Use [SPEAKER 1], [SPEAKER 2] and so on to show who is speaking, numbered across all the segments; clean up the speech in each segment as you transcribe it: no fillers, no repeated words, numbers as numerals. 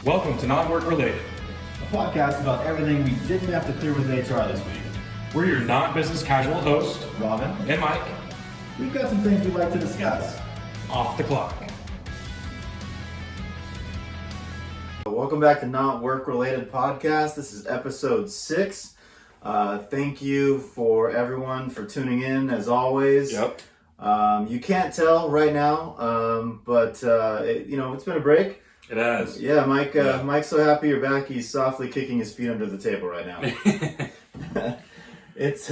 [SPEAKER 1] Welcome to Non-Work Related.
[SPEAKER 2] A podcast about everything we didn't have to clear with HR this week.
[SPEAKER 1] We're your not-business casual host,
[SPEAKER 2] Robin,
[SPEAKER 1] and Mike,
[SPEAKER 2] we've got some things we'd like to discuss.
[SPEAKER 1] off the clock.
[SPEAKER 2] Welcome back to Not Work Related Podcast. This is episode 6. Thank you for everyone for tuning in as always.
[SPEAKER 1] Yep.
[SPEAKER 2] You can't tell right now, but it's been a break.
[SPEAKER 1] It has.
[SPEAKER 2] Yeah, Mike. Mike's so happy you're back. He's softly kicking his feet under the table right now. It's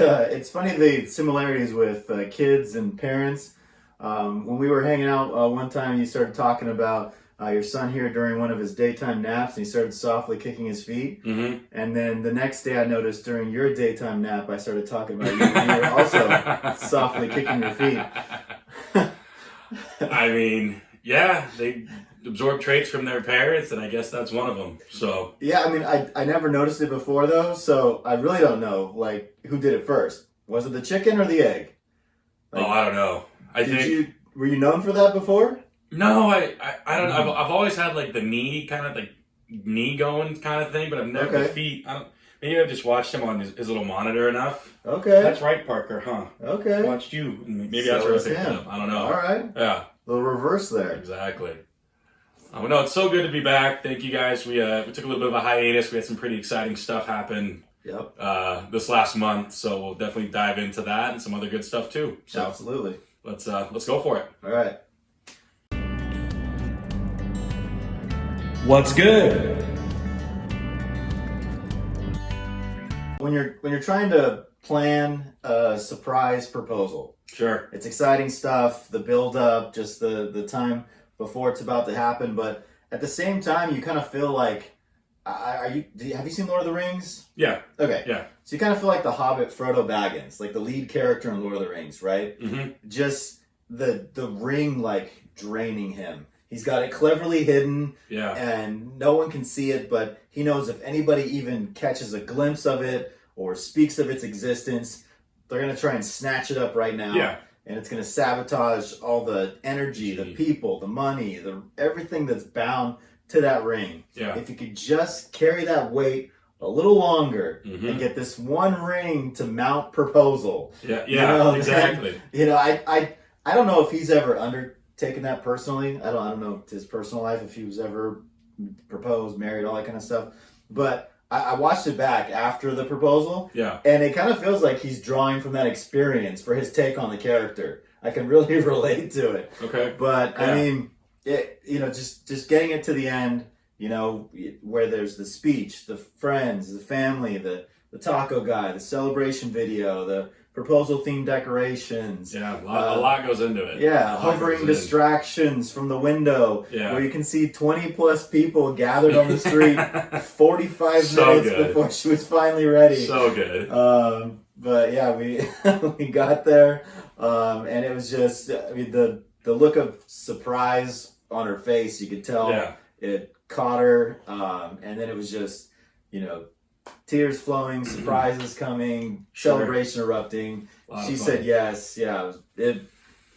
[SPEAKER 2] funny the similarities with kids and parents. When we were hanging out one time, you started talking about your son here during one of his daytime naps, and he started softly kicking his feet.
[SPEAKER 1] Mm-hmm.
[SPEAKER 2] And then the next day, I noticed during your daytime nap, I started talking about you, and you were also softly kicking your feet.
[SPEAKER 1] I mean, yeah, they absorb traits from their parents, and I guess that's one of them. So
[SPEAKER 2] Yeah, I mean, I never noticed it before though, so I really don't know like who did it first. Was it the chicken or the egg? Like,
[SPEAKER 1] I don't know.
[SPEAKER 2] Were you known for that before?
[SPEAKER 1] No, I don't know. I've always had like the knee kind of like knee going kind of thing, but I've never the feet. Maybe I've just watched him on his little monitor enough.
[SPEAKER 2] Okay.
[SPEAKER 1] That's right, Parker, huh?
[SPEAKER 2] Okay.
[SPEAKER 1] Watched you. Maybe
[SPEAKER 2] So
[SPEAKER 1] that's where I
[SPEAKER 2] is
[SPEAKER 1] picked it
[SPEAKER 2] him.
[SPEAKER 1] up. I don't know.
[SPEAKER 2] All right.
[SPEAKER 1] Yeah.
[SPEAKER 2] Little reverse there.
[SPEAKER 1] Exactly. No, it's so good to be back. Thank you guys. We took a little bit of a hiatus. We had some pretty exciting stuff happen this last month, so we'll definitely dive into that and some other good stuff too. So
[SPEAKER 2] Absolutely.
[SPEAKER 1] let's go for it.
[SPEAKER 2] All right.
[SPEAKER 1] What's good?
[SPEAKER 2] When you're trying to plan a surprise proposal,
[SPEAKER 1] Sure.
[SPEAKER 2] it's exciting stuff. The build up, just the time before it's about to happen, but at the same time, you kind of feel like, have you seen Lord of the Rings?
[SPEAKER 1] Yeah.
[SPEAKER 2] Okay.
[SPEAKER 1] Yeah.
[SPEAKER 2] So you kind of feel like the Hobbit Frodo Baggins, like the lead character in Lord of the Rings, right?
[SPEAKER 1] Mm-hmm.
[SPEAKER 2] Just the ring like draining him. He's got it cleverly hidden,
[SPEAKER 1] Yeah.
[SPEAKER 2] and no one can see it, but he knows if anybody even catches a glimpse of it or speaks of its existence, they're going to try and snatch it up right now.
[SPEAKER 1] Yeah.
[SPEAKER 2] And it's going to sabotage all the energy, the people, the money, everything that's bound to that ring.
[SPEAKER 1] Yeah.
[SPEAKER 2] If you could just carry that weight a little longer
[SPEAKER 1] Mm-hmm.
[SPEAKER 2] and get this one ring to mount proposal.
[SPEAKER 1] Yeah.
[SPEAKER 2] You know,
[SPEAKER 1] Exactly.
[SPEAKER 2] I don't know if he's ever undertaken that personally. I don't know his personal life, if he was ever proposed, married, all that kind of stuff. But I watched it back after the proposal.
[SPEAKER 1] Yeah.
[SPEAKER 2] And it kind of feels like he's drawing from that experience for his take on the character. I can really relate to it.
[SPEAKER 1] Okay.
[SPEAKER 2] But
[SPEAKER 1] Yeah.
[SPEAKER 2] I mean, just getting it to the end, where there's the speech, the friends, the family, the taco guy, the celebration video, the proposal themed decorations.
[SPEAKER 1] Yeah. A lot goes into it.
[SPEAKER 2] Yeah,
[SPEAKER 1] A lot
[SPEAKER 2] hovering
[SPEAKER 1] goes in.
[SPEAKER 2] distractions from the window,
[SPEAKER 1] Yeah.
[SPEAKER 2] where you can see 20 plus people gathered on the street 45
[SPEAKER 1] So
[SPEAKER 2] minutes
[SPEAKER 1] good.
[SPEAKER 2] before she was finally ready.
[SPEAKER 1] So good.
[SPEAKER 2] But yeah, we got there, and it was just, the look of surprise on her face, you could tell it caught her, and then it was just, tears flowing, surprises coming,
[SPEAKER 1] Sure.
[SPEAKER 2] celebration erupting.
[SPEAKER 1] Lot
[SPEAKER 2] She
[SPEAKER 1] of fun.
[SPEAKER 2] said yes. Yeah, it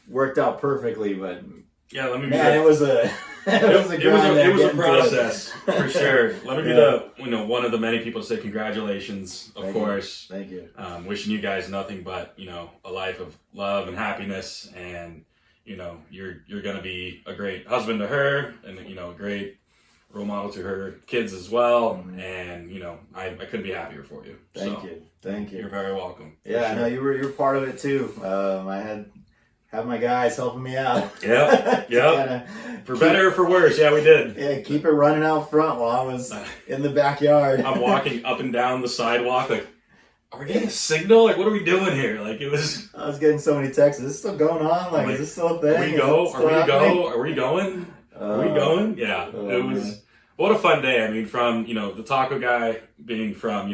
[SPEAKER 2] worked out perfectly, but
[SPEAKER 1] Yeah. Let me be
[SPEAKER 2] man, it was a
[SPEAKER 1] it was a
[SPEAKER 2] grind
[SPEAKER 1] process for sure. Let me be one of the many people to say congratulations, of
[SPEAKER 2] Thank you.
[SPEAKER 1] course.
[SPEAKER 2] Thank you.
[SPEAKER 1] Wishing you guys nothing but a life of love and happiness, and you're gonna be a great husband to her, and a great role model to her kids as well.
[SPEAKER 2] Mm-hmm.
[SPEAKER 1] And I couldn't be happier for you.
[SPEAKER 2] Thank you.
[SPEAKER 1] You're very welcome. for
[SPEAKER 2] Yeah, I
[SPEAKER 1] sure.
[SPEAKER 2] know you're part of it too. I had my guys helping me out.
[SPEAKER 1] Yep.
[SPEAKER 2] Kinda
[SPEAKER 1] For better or for worse, yeah, we did.
[SPEAKER 2] Yeah, keep it running out front while I was in the backyard.
[SPEAKER 1] I'm walking up and down the sidewalk like, are we getting a signal? Like, what are we doing here? Like, it was.
[SPEAKER 2] I was getting so many texts. Is this still going on? Like, is this still a thing?
[SPEAKER 1] Are we
[SPEAKER 2] Is
[SPEAKER 1] go?
[SPEAKER 2] it
[SPEAKER 1] Are
[SPEAKER 2] still
[SPEAKER 1] we
[SPEAKER 2] happening?
[SPEAKER 1] go? Are we going? Are we going? Yeah, it was.
[SPEAKER 2] man.
[SPEAKER 1] What a fun day. I mean, from the taco guy being from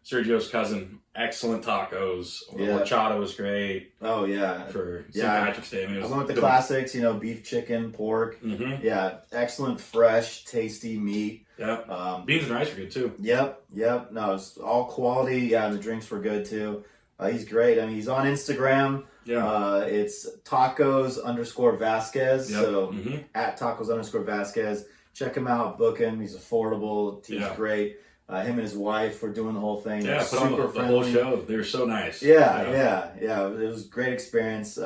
[SPEAKER 1] Sergio's cousin, excellent tacos. Horchata was great
[SPEAKER 2] Oh yeah.
[SPEAKER 1] for St.
[SPEAKER 2] Yeah.
[SPEAKER 1] Patrick's Day. I mean, it
[SPEAKER 2] I
[SPEAKER 1] was
[SPEAKER 2] went with the classics. Beef, chicken, pork.
[SPEAKER 1] Mm-hmm.
[SPEAKER 2] Yeah, excellent, fresh, tasty meat.
[SPEAKER 1] Yeah, beans and rice were good too.
[SPEAKER 2] Yep. No, it's all quality. Yeah, and the drinks were good too. He's great. I mean, he's on Instagram.
[SPEAKER 1] Yeah.
[SPEAKER 2] It's tacos_Vasquez.
[SPEAKER 1] Yep.
[SPEAKER 2] So
[SPEAKER 1] Mhm.
[SPEAKER 2] at tacos_Vasquez. check him out, book him. He's affordable. He's great. Him and his wife were doing the whole thing.
[SPEAKER 1] Yeah, put on the whole show. They were so nice.
[SPEAKER 2] Yeah. It was a great experience.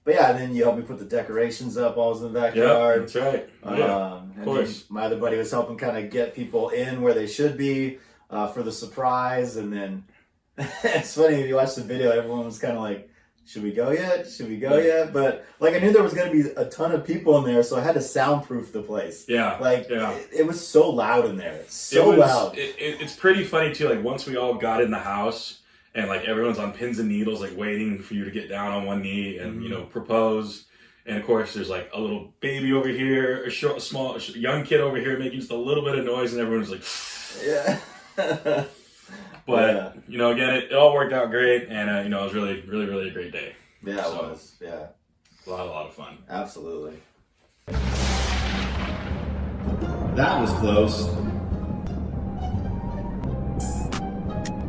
[SPEAKER 2] But yeah, then you helped me put the decorations up. I was in the backyard.
[SPEAKER 1] That's right.
[SPEAKER 2] Of course. My other buddy was helping kind of get people in where they should be for the surprise. And then it's funny, if you watch the video, everyone was kind of like, should we go yet? Should we go yet? But like, I knew there was going to be a ton of people in there, so I had to soundproof the place. It was so loud in there. Loud.
[SPEAKER 1] It's pretty funny too. Like once we all got in the house, and like everyone's on pins and needles, like waiting for you to get down on one knee and propose. And of course, there's like a little baby over here, a young kid over here making just a little bit of noise, and everyone's like,
[SPEAKER 2] yeah.
[SPEAKER 1] But again, it all worked out great, and it was really, really, really a great day.
[SPEAKER 2] Yeah, it was. Yeah,
[SPEAKER 1] a lot of fun.
[SPEAKER 2] Absolutely. That was close.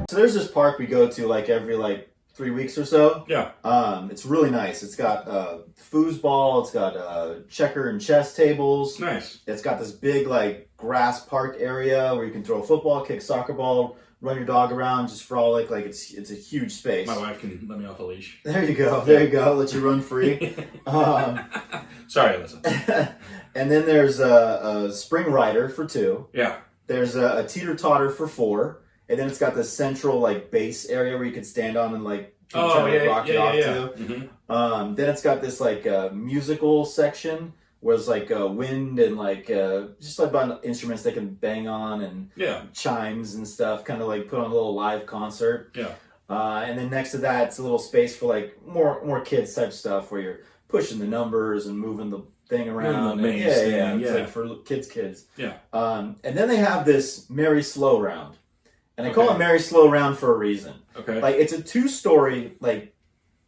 [SPEAKER 2] So there's this park we go to like every 3 weeks or so.
[SPEAKER 1] Yeah.
[SPEAKER 2] It's really nice. It's got foosball. It's got checker and chess tables.
[SPEAKER 1] Nice.
[SPEAKER 2] It's got this big grass park area where you can throw a football, kick soccer ball, run your dog around, just frolic. Like it's a huge space.
[SPEAKER 1] My wife can let me off a leash.
[SPEAKER 2] There you go. There you go. Let you run free.
[SPEAKER 1] Sorry, Alyssa.
[SPEAKER 2] And then there's a spring rider for 2.
[SPEAKER 1] Yeah.
[SPEAKER 2] There's a teeter-totter for 4. And then it's got this central base area where you can stand on and rock it off to.
[SPEAKER 1] Mm-hmm.
[SPEAKER 2] Then it's got this musical section where it's wind and just a bunch of instruments they can bang on and chimes and stuff, kind of put on a little live concert.
[SPEAKER 1] Yeah.
[SPEAKER 2] And then next to that, it's a little space for more kids type stuff where you're pushing the numbers and moving the thing around. It's for kids.
[SPEAKER 1] Yeah.
[SPEAKER 2] And then they have this Merry Slow Round. And I call it Merry Slow Round for a reason.
[SPEAKER 1] Okay.
[SPEAKER 2] It's a 2-story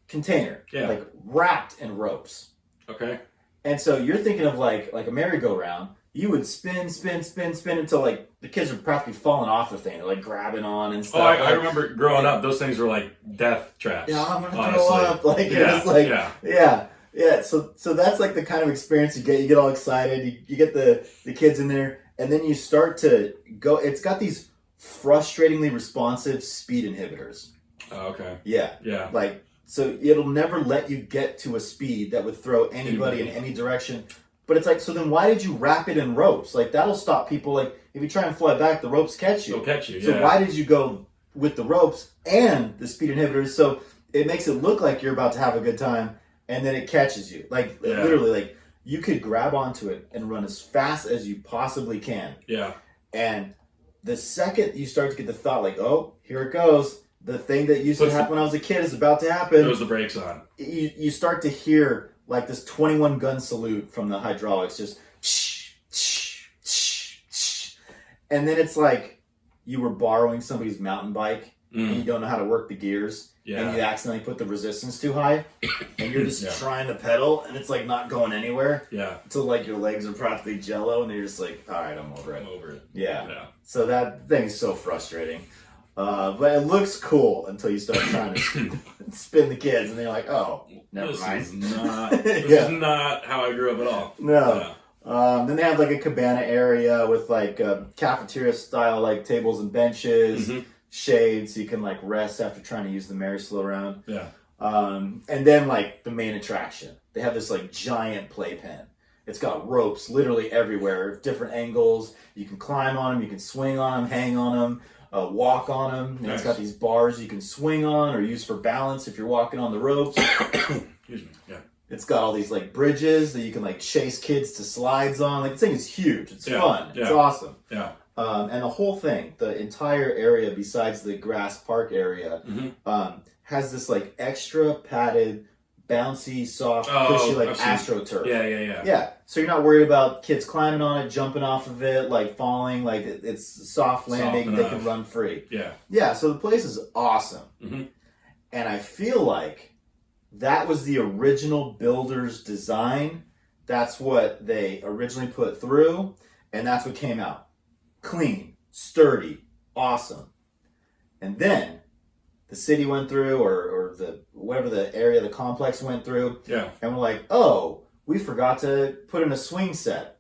[SPEAKER 2] container.
[SPEAKER 1] Yeah.
[SPEAKER 2] Wrapped in ropes.
[SPEAKER 1] Okay.
[SPEAKER 2] And so you're thinking of like a merry-go-round. You would spin until the kids are practically falling off the thing, grabbing on and stuff.
[SPEAKER 1] Oh, I remember growing up, those things were like death traps.
[SPEAKER 2] Yeah, I'm gonna throw up. So that's the kind of experience you get. You get all excited. You get the kids in there, and then you start to go. It's got these frustratingly responsive speed inhibitors.
[SPEAKER 1] Oh, okay.
[SPEAKER 2] Yeah. So it'll never let you get to a speed that would throw anybody in any direction. But it's so then why did you wrap it in ropes? That'll stop people. If you try and fly back, the ropes catch you.
[SPEAKER 1] They'll catch you,
[SPEAKER 2] So why did you go with the ropes and the speed inhibitors? So it makes it look like you're about to have a good time, and then it catches you. Literally, you could grab onto it and run as fast as you possibly can.
[SPEAKER 1] Yeah.
[SPEAKER 2] And the second you start to get the thought, oh, here it goes. The thing that used to happen when I was a kid is about to happen.
[SPEAKER 1] Throws the brakes on.
[SPEAKER 2] You start to hear this 21 gun salute from the hydraulics, just and then it's you were borrowing somebody's mountain bike and you don't know how to work the gears.
[SPEAKER 1] Yeah.
[SPEAKER 2] And you accidentally put the resistance too high and you're just trying to pedal and it's not going anywhere.
[SPEAKER 1] Yeah.
[SPEAKER 2] Until your legs are practically jello and you're just all right, I'm over it.
[SPEAKER 1] I'm over it.
[SPEAKER 2] Yeah. So that thing's so frustrating. But it looks cool until you start trying to spin the kids and they're like, oh, never mind.
[SPEAKER 1] This is not how I grew up at all.
[SPEAKER 2] No. Then they have a cabana area with cafeteria style tables and benches, shades so you can rest after trying to use the Merry Slow Round.
[SPEAKER 1] Yeah.
[SPEAKER 2] And then the main attraction, they have this giant playpen. It's got ropes literally everywhere, different angles. You can climb on them, you can swing on them, hang on them, walk on them. And It's got these bars you can swing on or use for balance if you're walking on the ropes.
[SPEAKER 1] Excuse me. Yeah.
[SPEAKER 2] It's got all these bridges that you can chase kids to slides on. This thing is huge. It's fun. It's awesome.
[SPEAKER 1] Yeah.
[SPEAKER 2] And the whole thing, the entire area besides the grass park area, has this extra padded, bouncy, soft, cushy AstroTurf.
[SPEAKER 1] Yeah.
[SPEAKER 2] So you're not worried about kids climbing on it, jumping off of it, falling. It's soft landing. They can run free.
[SPEAKER 1] Yeah.
[SPEAKER 2] Yeah. So the place is awesome.
[SPEAKER 1] Mm-hmm.
[SPEAKER 2] And I feel that was the original builder's design. That's what they originally put through, and that's what came out. Clean, sturdy, awesome. And then the city went through, or whatever the area of the complex went through,
[SPEAKER 1] and
[SPEAKER 2] we're oh, we forgot to put in a swing set.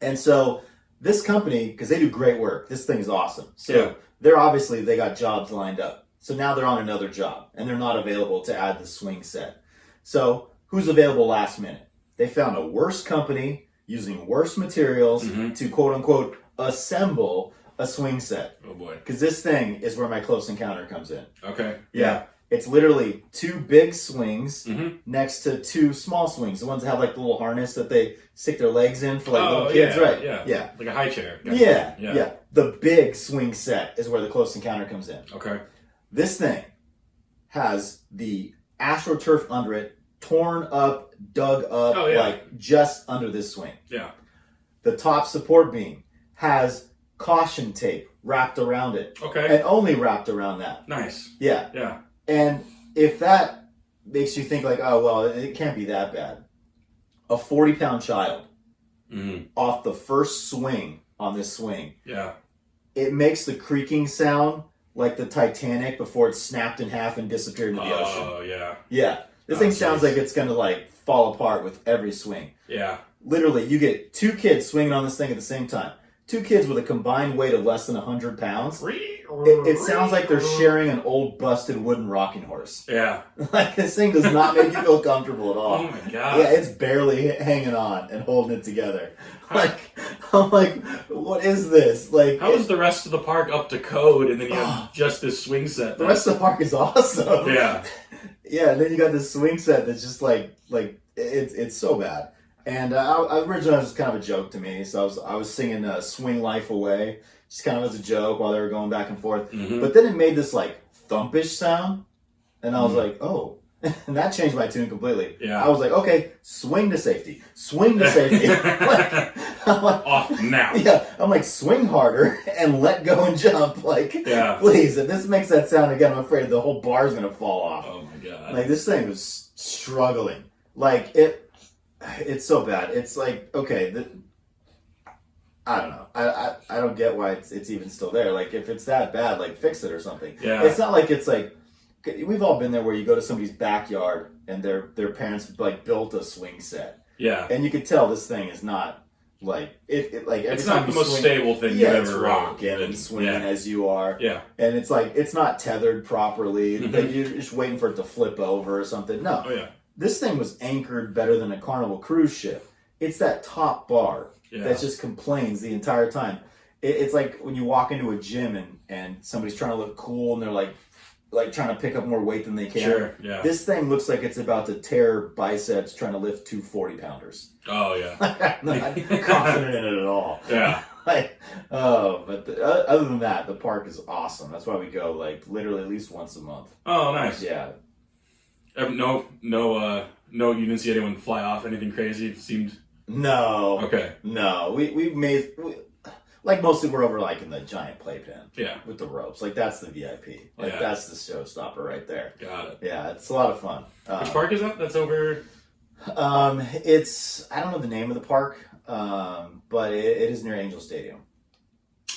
[SPEAKER 2] And so this company, because they do great work, this thing is awesome. So
[SPEAKER 1] Yeah.
[SPEAKER 2] they got jobs lined up. So now they're on another job and they're not available to add the swing set. So who's available last minute? They found a worse company using worse materials to quote unquote assemble a swing set.
[SPEAKER 1] Oh boy.
[SPEAKER 2] Because this thing is where my close encounter comes in.
[SPEAKER 1] Okay.
[SPEAKER 2] Yeah. It's literally two big swings
[SPEAKER 1] Mm-hmm.
[SPEAKER 2] next to two small swings. The ones that have like the little harness that they stick their legs in for like
[SPEAKER 1] Oh,
[SPEAKER 2] little kids,
[SPEAKER 1] yeah,
[SPEAKER 2] right?
[SPEAKER 1] yeah.
[SPEAKER 2] Yeah.
[SPEAKER 1] Like a high chair.
[SPEAKER 2] Yeah. The big swing set is where the close encounter comes in.
[SPEAKER 1] Okay.
[SPEAKER 2] This thing has the AstroTurf under it, torn up, dug up,
[SPEAKER 1] Oh, yeah.
[SPEAKER 2] like just under this swing.
[SPEAKER 1] Yeah.
[SPEAKER 2] The top support beam has caution tape wrapped around it.
[SPEAKER 1] Okay.
[SPEAKER 2] And only wrapped around that.
[SPEAKER 1] Nice.
[SPEAKER 2] Yeah.
[SPEAKER 1] Yeah.
[SPEAKER 2] And if that makes you think like, oh, well, it can't be that bad. A 40-pound child
[SPEAKER 1] Mm-hmm.
[SPEAKER 2] off the first swing on this swing,
[SPEAKER 1] Yeah.
[SPEAKER 2] it makes the creaking sound like the Titanic before it snapped in half and disappeared into the ocean.
[SPEAKER 1] Oh yeah.
[SPEAKER 2] Yeah. This
[SPEAKER 1] Oh,
[SPEAKER 2] thing sounds
[SPEAKER 1] geez.
[SPEAKER 2] like it's going to like fall apart with every swing.
[SPEAKER 1] Yeah.
[SPEAKER 2] Literally, you get two kids swinging on this thing at the same time. Two kids with a combined weight of less than 100 pounds. It sounds like they're sharing an old busted wooden rocking horse.
[SPEAKER 1] Yeah.
[SPEAKER 2] Like, this thing does not make you feel comfortable at all.
[SPEAKER 1] Oh my god.
[SPEAKER 2] Yeah, it's barely hanging on and holding it together. Like, I'm like, what is this? Like,
[SPEAKER 1] How is the rest of the park up to code, and then you have just this swing set?
[SPEAKER 2] the rest of the park is awesome.
[SPEAKER 1] Yeah.
[SPEAKER 2] Yeah, and then you got this swing set that's just like it's so bad. And originally it was kind of a joke to me, so I was singing "Swing Life Away" just kind of as a joke while they were going back and forth.
[SPEAKER 1] Mhm.
[SPEAKER 2] But then it made this like thumpish sound, and I was like, oh. And that changed my tune completely.
[SPEAKER 1] Yeah.
[SPEAKER 2] I was like, okay, swing to safety. Swing to safety. I'm like,
[SPEAKER 1] Off now.
[SPEAKER 2] yeah, I'm like, swing harder and let go and jump. Like,
[SPEAKER 1] Yeah.
[SPEAKER 2] please, if this makes that sound again, I'm afraid the whole bar is going to fall off.
[SPEAKER 1] Oh my god.
[SPEAKER 2] Like, this thing was struggling. Like, it's so bad. It's like, okay, I don't know. I don't get why it's even still there. Like, if it's that bad, like, fix it or something.
[SPEAKER 1] Yeah.
[SPEAKER 2] It's not like it's like, we've all been there where you go to somebody's backyard and their parents like built a swing set,
[SPEAKER 1] Yeah.
[SPEAKER 2] and you could tell this thing is not like it like every
[SPEAKER 1] It's
[SPEAKER 2] time
[SPEAKER 1] not the
[SPEAKER 2] you
[SPEAKER 1] most
[SPEAKER 2] swing,
[SPEAKER 1] stable thing
[SPEAKER 2] yeah,
[SPEAKER 1] you've
[SPEAKER 2] it's
[SPEAKER 1] ever
[SPEAKER 2] rocking
[SPEAKER 1] rode.
[SPEAKER 2] and swinging
[SPEAKER 1] Yeah.
[SPEAKER 2] as you are,
[SPEAKER 1] Yeah.
[SPEAKER 2] and it's like it's not tethered properly.
[SPEAKER 1] Mhm.
[SPEAKER 2] Like, you're just waiting for it to flip over or something. No,
[SPEAKER 1] Oh yeah.
[SPEAKER 2] this thing was anchored better than a Carnival cruise ship. It's that top bar
[SPEAKER 1] Yeah.
[SPEAKER 2] that just complains the entire time. It's like when you walk into a gym and somebody's trying to look cool and they're like trying to pick up more weight than they can.
[SPEAKER 1] Sure. Yeah.
[SPEAKER 2] This thing looks like it's about to tear biceps trying to lift two 40-pounders.
[SPEAKER 1] Oh yeah.
[SPEAKER 2] I'm not confident in it at all.
[SPEAKER 1] Yeah.
[SPEAKER 2] Like, other than that, the park is awesome. That's why we go like literally at least once a month.
[SPEAKER 1] Oh nice.
[SPEAKER 2] Yeah.
[SPEAKER 1] No. You didn't see anyone fly off anything crazy. It seemed
[SPEAKER 2] No.
[SPEAKER 1] okay.
[SPEAKER 2] No. Like mostly we're over like in the giant playpen.
[SPEAKER 1] Yeah.
[SPEAKER 2] With the ropes. Like, that's the VIP. Like,
[SPEAKER 1] Yeah.
[SPEAKER 2] that's the showstopper right there.
[SPEAKER 1] Got it.
[SPEAKER 2] Yeah, it's a lot of fun.
[SPEAKER 1] Which park is that? That's over.
[SPEAKER 2] It's, I don't know the name of the park, but it is near Angel Stadium.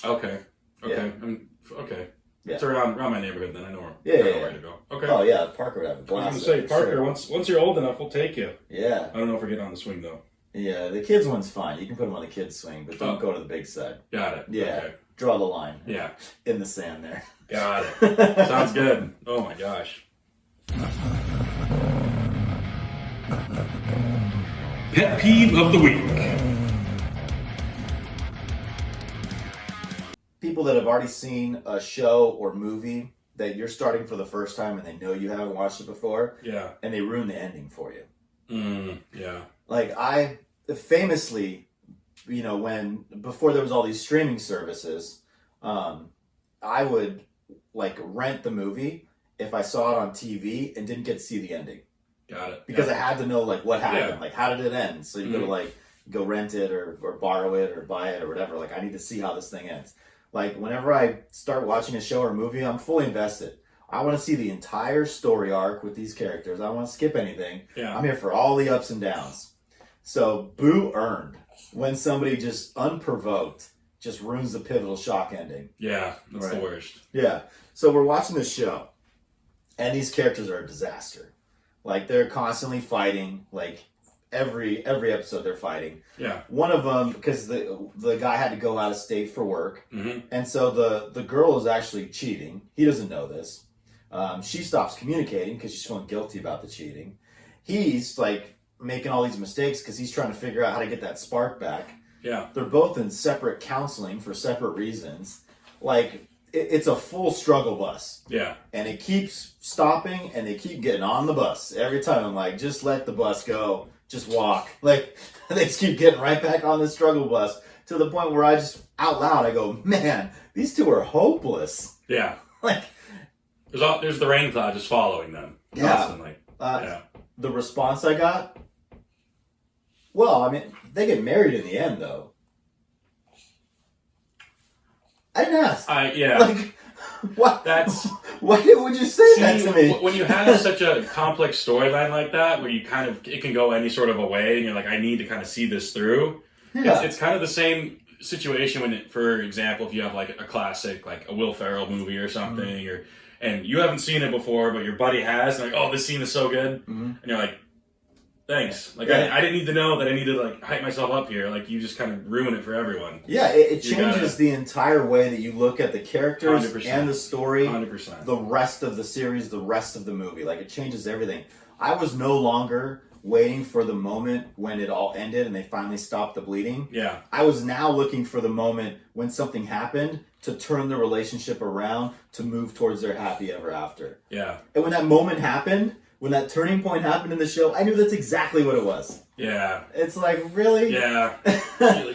[SPEAKER 1] Okay. Okay.
[SPEAKER 2] Yeah.
[SPEAKER 1] Okay.
[SPEAKER 2] Yeah.
[SPEAKER 1] It's around my neighborhood then. I know
[SPEAKER 2] Yeah,
[SPEAKER 1] I know
[SPEAKER 2] yeah,
[SPEAKER 1] where
[SPEAKER 2] yeah.
[SPEAKER 1] to go. Okay.
[SPEAKER 2] Oh yeah, Parker would have a
[SPEAKER 1] I was
[SPEAKER 2] blast.
[SPEAKER 1] gonna say,
[SPEAKER 2] there, for
[SPEAKER 1] Parker.
[SPEAKER 2] sure.
[SPEAKER 1] Once you're old enough, we'll take you.
[SPEAKER 2] Yeah,
[SPEAKER 1] I don't know if we're getting on the swing though.
[SPEAKER 2] yeah. The kids one's fine. You can put them on the kids swing, but don't
[SPEAKER 1] Oh.
[SPEAKER 2] go to the big side.
[SPEAKER 1] Got it.
[SPEAKER 2] Yeah.
[SPEAKER 1] Okay.
[SPEAKER 2] Draw the line
[SPEAKER 1] Yeah.
[SPEAKER 2] in the sand there.
[SPEAKER 1] Got it. Sounds good. Oh my gosh. Pet peeve of the week.
[SPEAKER 2] People that have already seen a show or movie that you're starting for the first time and they know you haven't watched it before,
[SPEAKER 1] Yeah.
[SPEAKER 2] and they ruin the ending for you.
[SPEAKER 1] Yeah.
[SPEAKER 2] Like, I famously, before there was all these streaming services, I would like rent the movie if I saw it on TV and didn't get to see the ending,
[SPEAKER 1] Got it.
[SPEAKER 2] because
[SPEAKER 1] yeah.
[SPEAKER 2] I had to know like what happened,
[SPEAKER 1] Yeah.
[SPEAKER 2] like how did it end. So you go to like go rent it or borrow it or buy it or whatever. Like, I need to see how this thing ends. Like, whenever I start watching a show or movie, I'm fully invested. I want to see the entire story arc with these characters. I don't want to skip anything.
[SPEAKER 1] Yeah.
[SPEAKER 2] I'm here for all the ups and downs. So, boo earned when somebody just unprovoked just ruins the pivotal shock ending.
[SPEAKER 1] Yeah. That's the
[SPEAKER 2] Right.
[SPEAKER 1] worst.
[SPEAKER 2] Yeah. So we're watching this show, and these characters are a disaster. Like, they're constantly fighting. Like, every episode they're fighting.
[SPEAKER 1] Yeah.
[SPEAKER 2] One of them, because the guy had to go out of state for work,
[SPEAKER 1] Mm-hmm.
[SPEAKER 2] and so the girl is actually cheating. He doesn't know this. She stops communicating because she's feeling guilty about the cheating. He's like making all these mistakes because he's trying to figure out how to get that spark back.
[SPEAKER 1] Yeah.
[SPEAKER 2] They're both in separate counseling for separate reasons. Like, it's a full struggle bus.
[SPEAKER 1] Yeah.
[SPEAKER 2] And it keeps stopping, and they keep getting on the bus. Every time I'm like, just let the bus go. Just walk. Like, they just keep getting right back on the struggle bus to the point where I just, out loud, I go, man, these two are hopeless.
[SPEAKER 1] Yeah.
[SPEAKER 2] Like,
[SPEAKER 1] there's the rain cloud just following them.
[SPEAKER 2] Yeah.
[SPEAKER 1] Constantly.
[SPEAKER 2] The response I got, well, I mean, they get married in the end, though. I didn't ask.
[SPEAKER 1] Yeah.
[SPEAKER 2] Like, what? Why would you say that to me?
[SPEAKER 1] When you have such a complex storyline like that, where you kind of, it can go any sort of a way, and you're like, I need to kind of see this through.
[SPEAKER 2] Yeah.
[SPEAKER 1] It's kind of the same situation when, for example, if you have like a classic, like a Will Ferrell movie or something, and you haven't seen it before, but your buddy has, and like, oh, this scene is so good, and you're like, thanks. Like, I didn't need to know that I need to like hype myself up here. Like, you just kind of ruin it for everyone.
[SPEAKER 2] Yeah, it changes the entire way that you look at the characters
[SPEAKER 1] 100%.
[SPEAKER 2] and the story,
[SPEAKER 1] 100%.
[SPEAKER 2] the rest of the series, the rest of the movie. Like, it changes everything. I was no longer waiting for the moment when it all ended and they finally stopped the bleeding.
[SPEAKER 1] Yeah.
[SPEAKER 2] I was now looking for the moment when something happened to turn the relationship around to move towards their happy ever after.
[SPEAKER 1] Yeah.
[SPEAKER 2] And when that moment happened, when that turning point happened in the show, I knew that's exactly what it was.
[SPEAKER 1] Yeah.
[SPEAKER 2] It's like, really?
[SPEAKER 1] Yeah.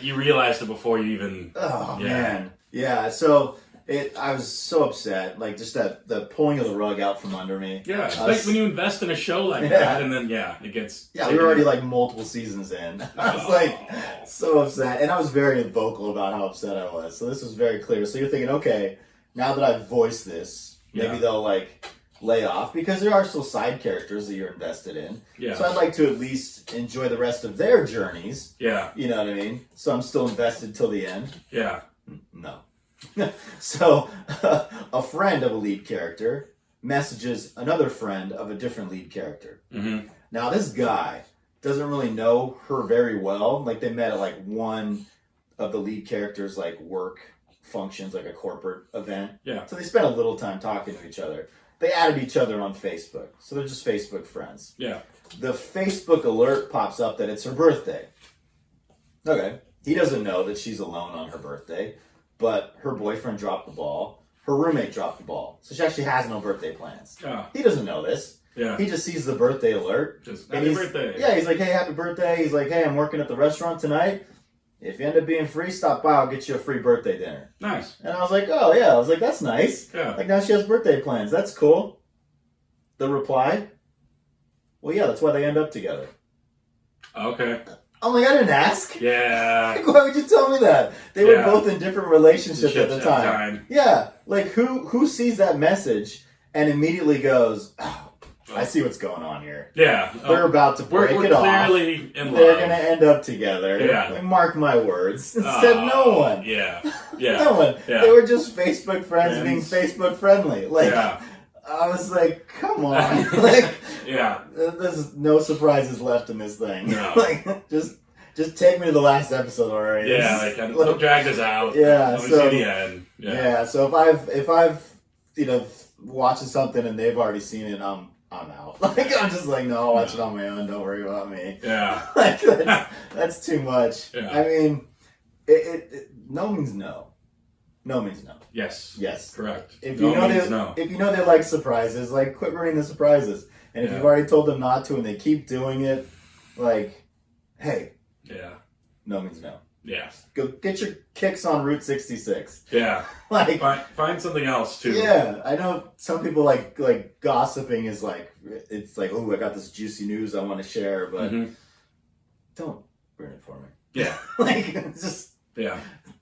[SPEAKER 1] you realized it before you even...
[SPEAKER 2] Oh, man. Yeah, so I was so upset. Like, just the pulling of the rug out from under me.
[SPEAKER 1] Yeah, like when you invest in a show like that, and then, it gets...
[SPEAKER 2] Yeah, we were already, like, multiple seasons in. I was, like, so upset. And I was very vocal about how upset I was. So this was very clear. So you're thinking, okay, now that I've voiced this, maybe they'll, like... lay off, because there are still side characters that you're invested in.
[SPEAKER 1] Yeah.
[SPEAKER 2] So I'd like to at least enjoy the rest of their journeys.
[SPEAKER 1] Yeah.
[SPEAKER 2] You know what I mean? So I'm still invested till the end.
[SPEAKER 1] Yeah.
[SPEAKER 2] No. So a friend of a lead character messages another friend of a different lead character.
[SPEAKER 1] Mm-hmm.
[SPEAKER 2] Now this guy doesn't really know her very well. Like, they met at like one of the lead characters' like work functions, like a corporate event.
[SPEAKER 1] Yeah.
[SPEAKER 2] So they spent a little time talking to each other. They added each other on Facebook. So they're just Facebook friends.
[SPEAKER 1] Yeah.
[SPEAKER 2] The Facebook alert pops up that it's her birthday. Okay. He doesn't know that she's alone on her birthday, but her boyfriend dropped the ball. Her roommate dropped the ball. So she actually has no birthday plans.
[SPEAKER 1] Oh.
[SPEAKER 2] He doesn't know this.
[SPEAKER 1] Yeah.
[SPEAKER 2] He just sees the birthday alert.
[SPEAKER 1] Just, happy birthday.
[SPEAKER 2] Yeah, he's like, hey, happy birthday. He's like, hey, I'm working at the restaurant tonight. If you end up being free, stop by. I'll get you a free birthday dinner.
[SPEAKER 1] Nice.
[SPEAKER 2] And I was like, oh, yeah. I was like, that's nice.
[SPEAKER 1] Yeah.
[SPEAKER 2] Like, now she has birthday plans. That's cool. The reply, well, yeah, that's why they end up together.
[SPEAKER 1] Okay.
[SPEAKER 2] I'm like, I didn't ask.
[SPEAKER 1] Yeah.
[SPEAKER 2] Like, why would you tell me that? They were both in different relationships at the time. Yeah. Like, who sees that message and immediately goes, oh, I see what's going on here.
[SPEAKER 1] Yeah.
[SPEAKER 2] They're about to break it off.
[SPEAKER 1] We're clearly in love.
[SPEAKER 2] They're going to end up together.
[SPEAKER 1] Yeah.
[SPEAKER 2] Like, mark my words. Said no one.
[SPEAKER 1] Yeah. Yeah.
[SPEAKER 2] No one.
[SPEAKER 1] Yeah.
[SPEAKER 2] They were just Facebook friends being Facebook friendly. Like, I was like, come on. Like, there's no surprises left in this thing.
[SPEAKER 1] No.
[SPEAKER 2] Like, just take me to the last episode already.
[SPEAKER 1] Yeah, like, don't drag this out.
[SPEAKER 2] Yeah,
[SPEAKER 1] Let me
[SPEAKER 2] so
[SPEAKER 1] see the end.
[SPEAKER 2] Yeah, so if I've watching something and they've already seen it, I'm out. Like, I'm just like, no, I'll watch it on my own. Don't worry about me.
[SPEAKER 1] Yeah.
[SPEAKER 2] Like, that's too much.
[SPEAKER 1] Yeah.
[SPEAKER 2] I mean, it no means no. No means no.
[SPEAKER 1] Yes.
[SPEAKER 2] Yes.
[SPEAKER 1] Correct.
[SPEAKER 2] If you know they like surprises, like, quit ruining the surprises. And if you've already told them not to and they keep doing it, like, hey.
[SPEAKER 1] Yeah.
[SPEAKER 2] No means no.
[SPEAKER 1] Yeah.
[SPEAKER 2] Go get your kicks on Route 66.
[SPEAKER 1] Yeah.
[SPEAKER 2] Like,
[SPEAKER 1] find something else too.
[SPEAKER 2] Yeah. I know some people like gossiping is like, it's like, oh, I got this juicy news I want to share, but don't ruin it for me.
[SPEAKER 1] Yeah.
[SPEAKER 2] Like, just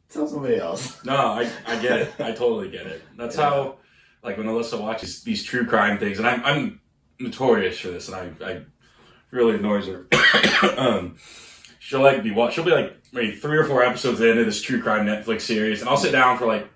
[SPEAKER 2] tell somebody else.
[SPEAKER 1] No, I get it. I totally get it. That's how, like, when Alyssa watches these true crime things, and I'm notorious for this, and I really annoys her. She'll be like maybe 3 or 4 episodes into this true crime Netflix series, and I'll sit down for like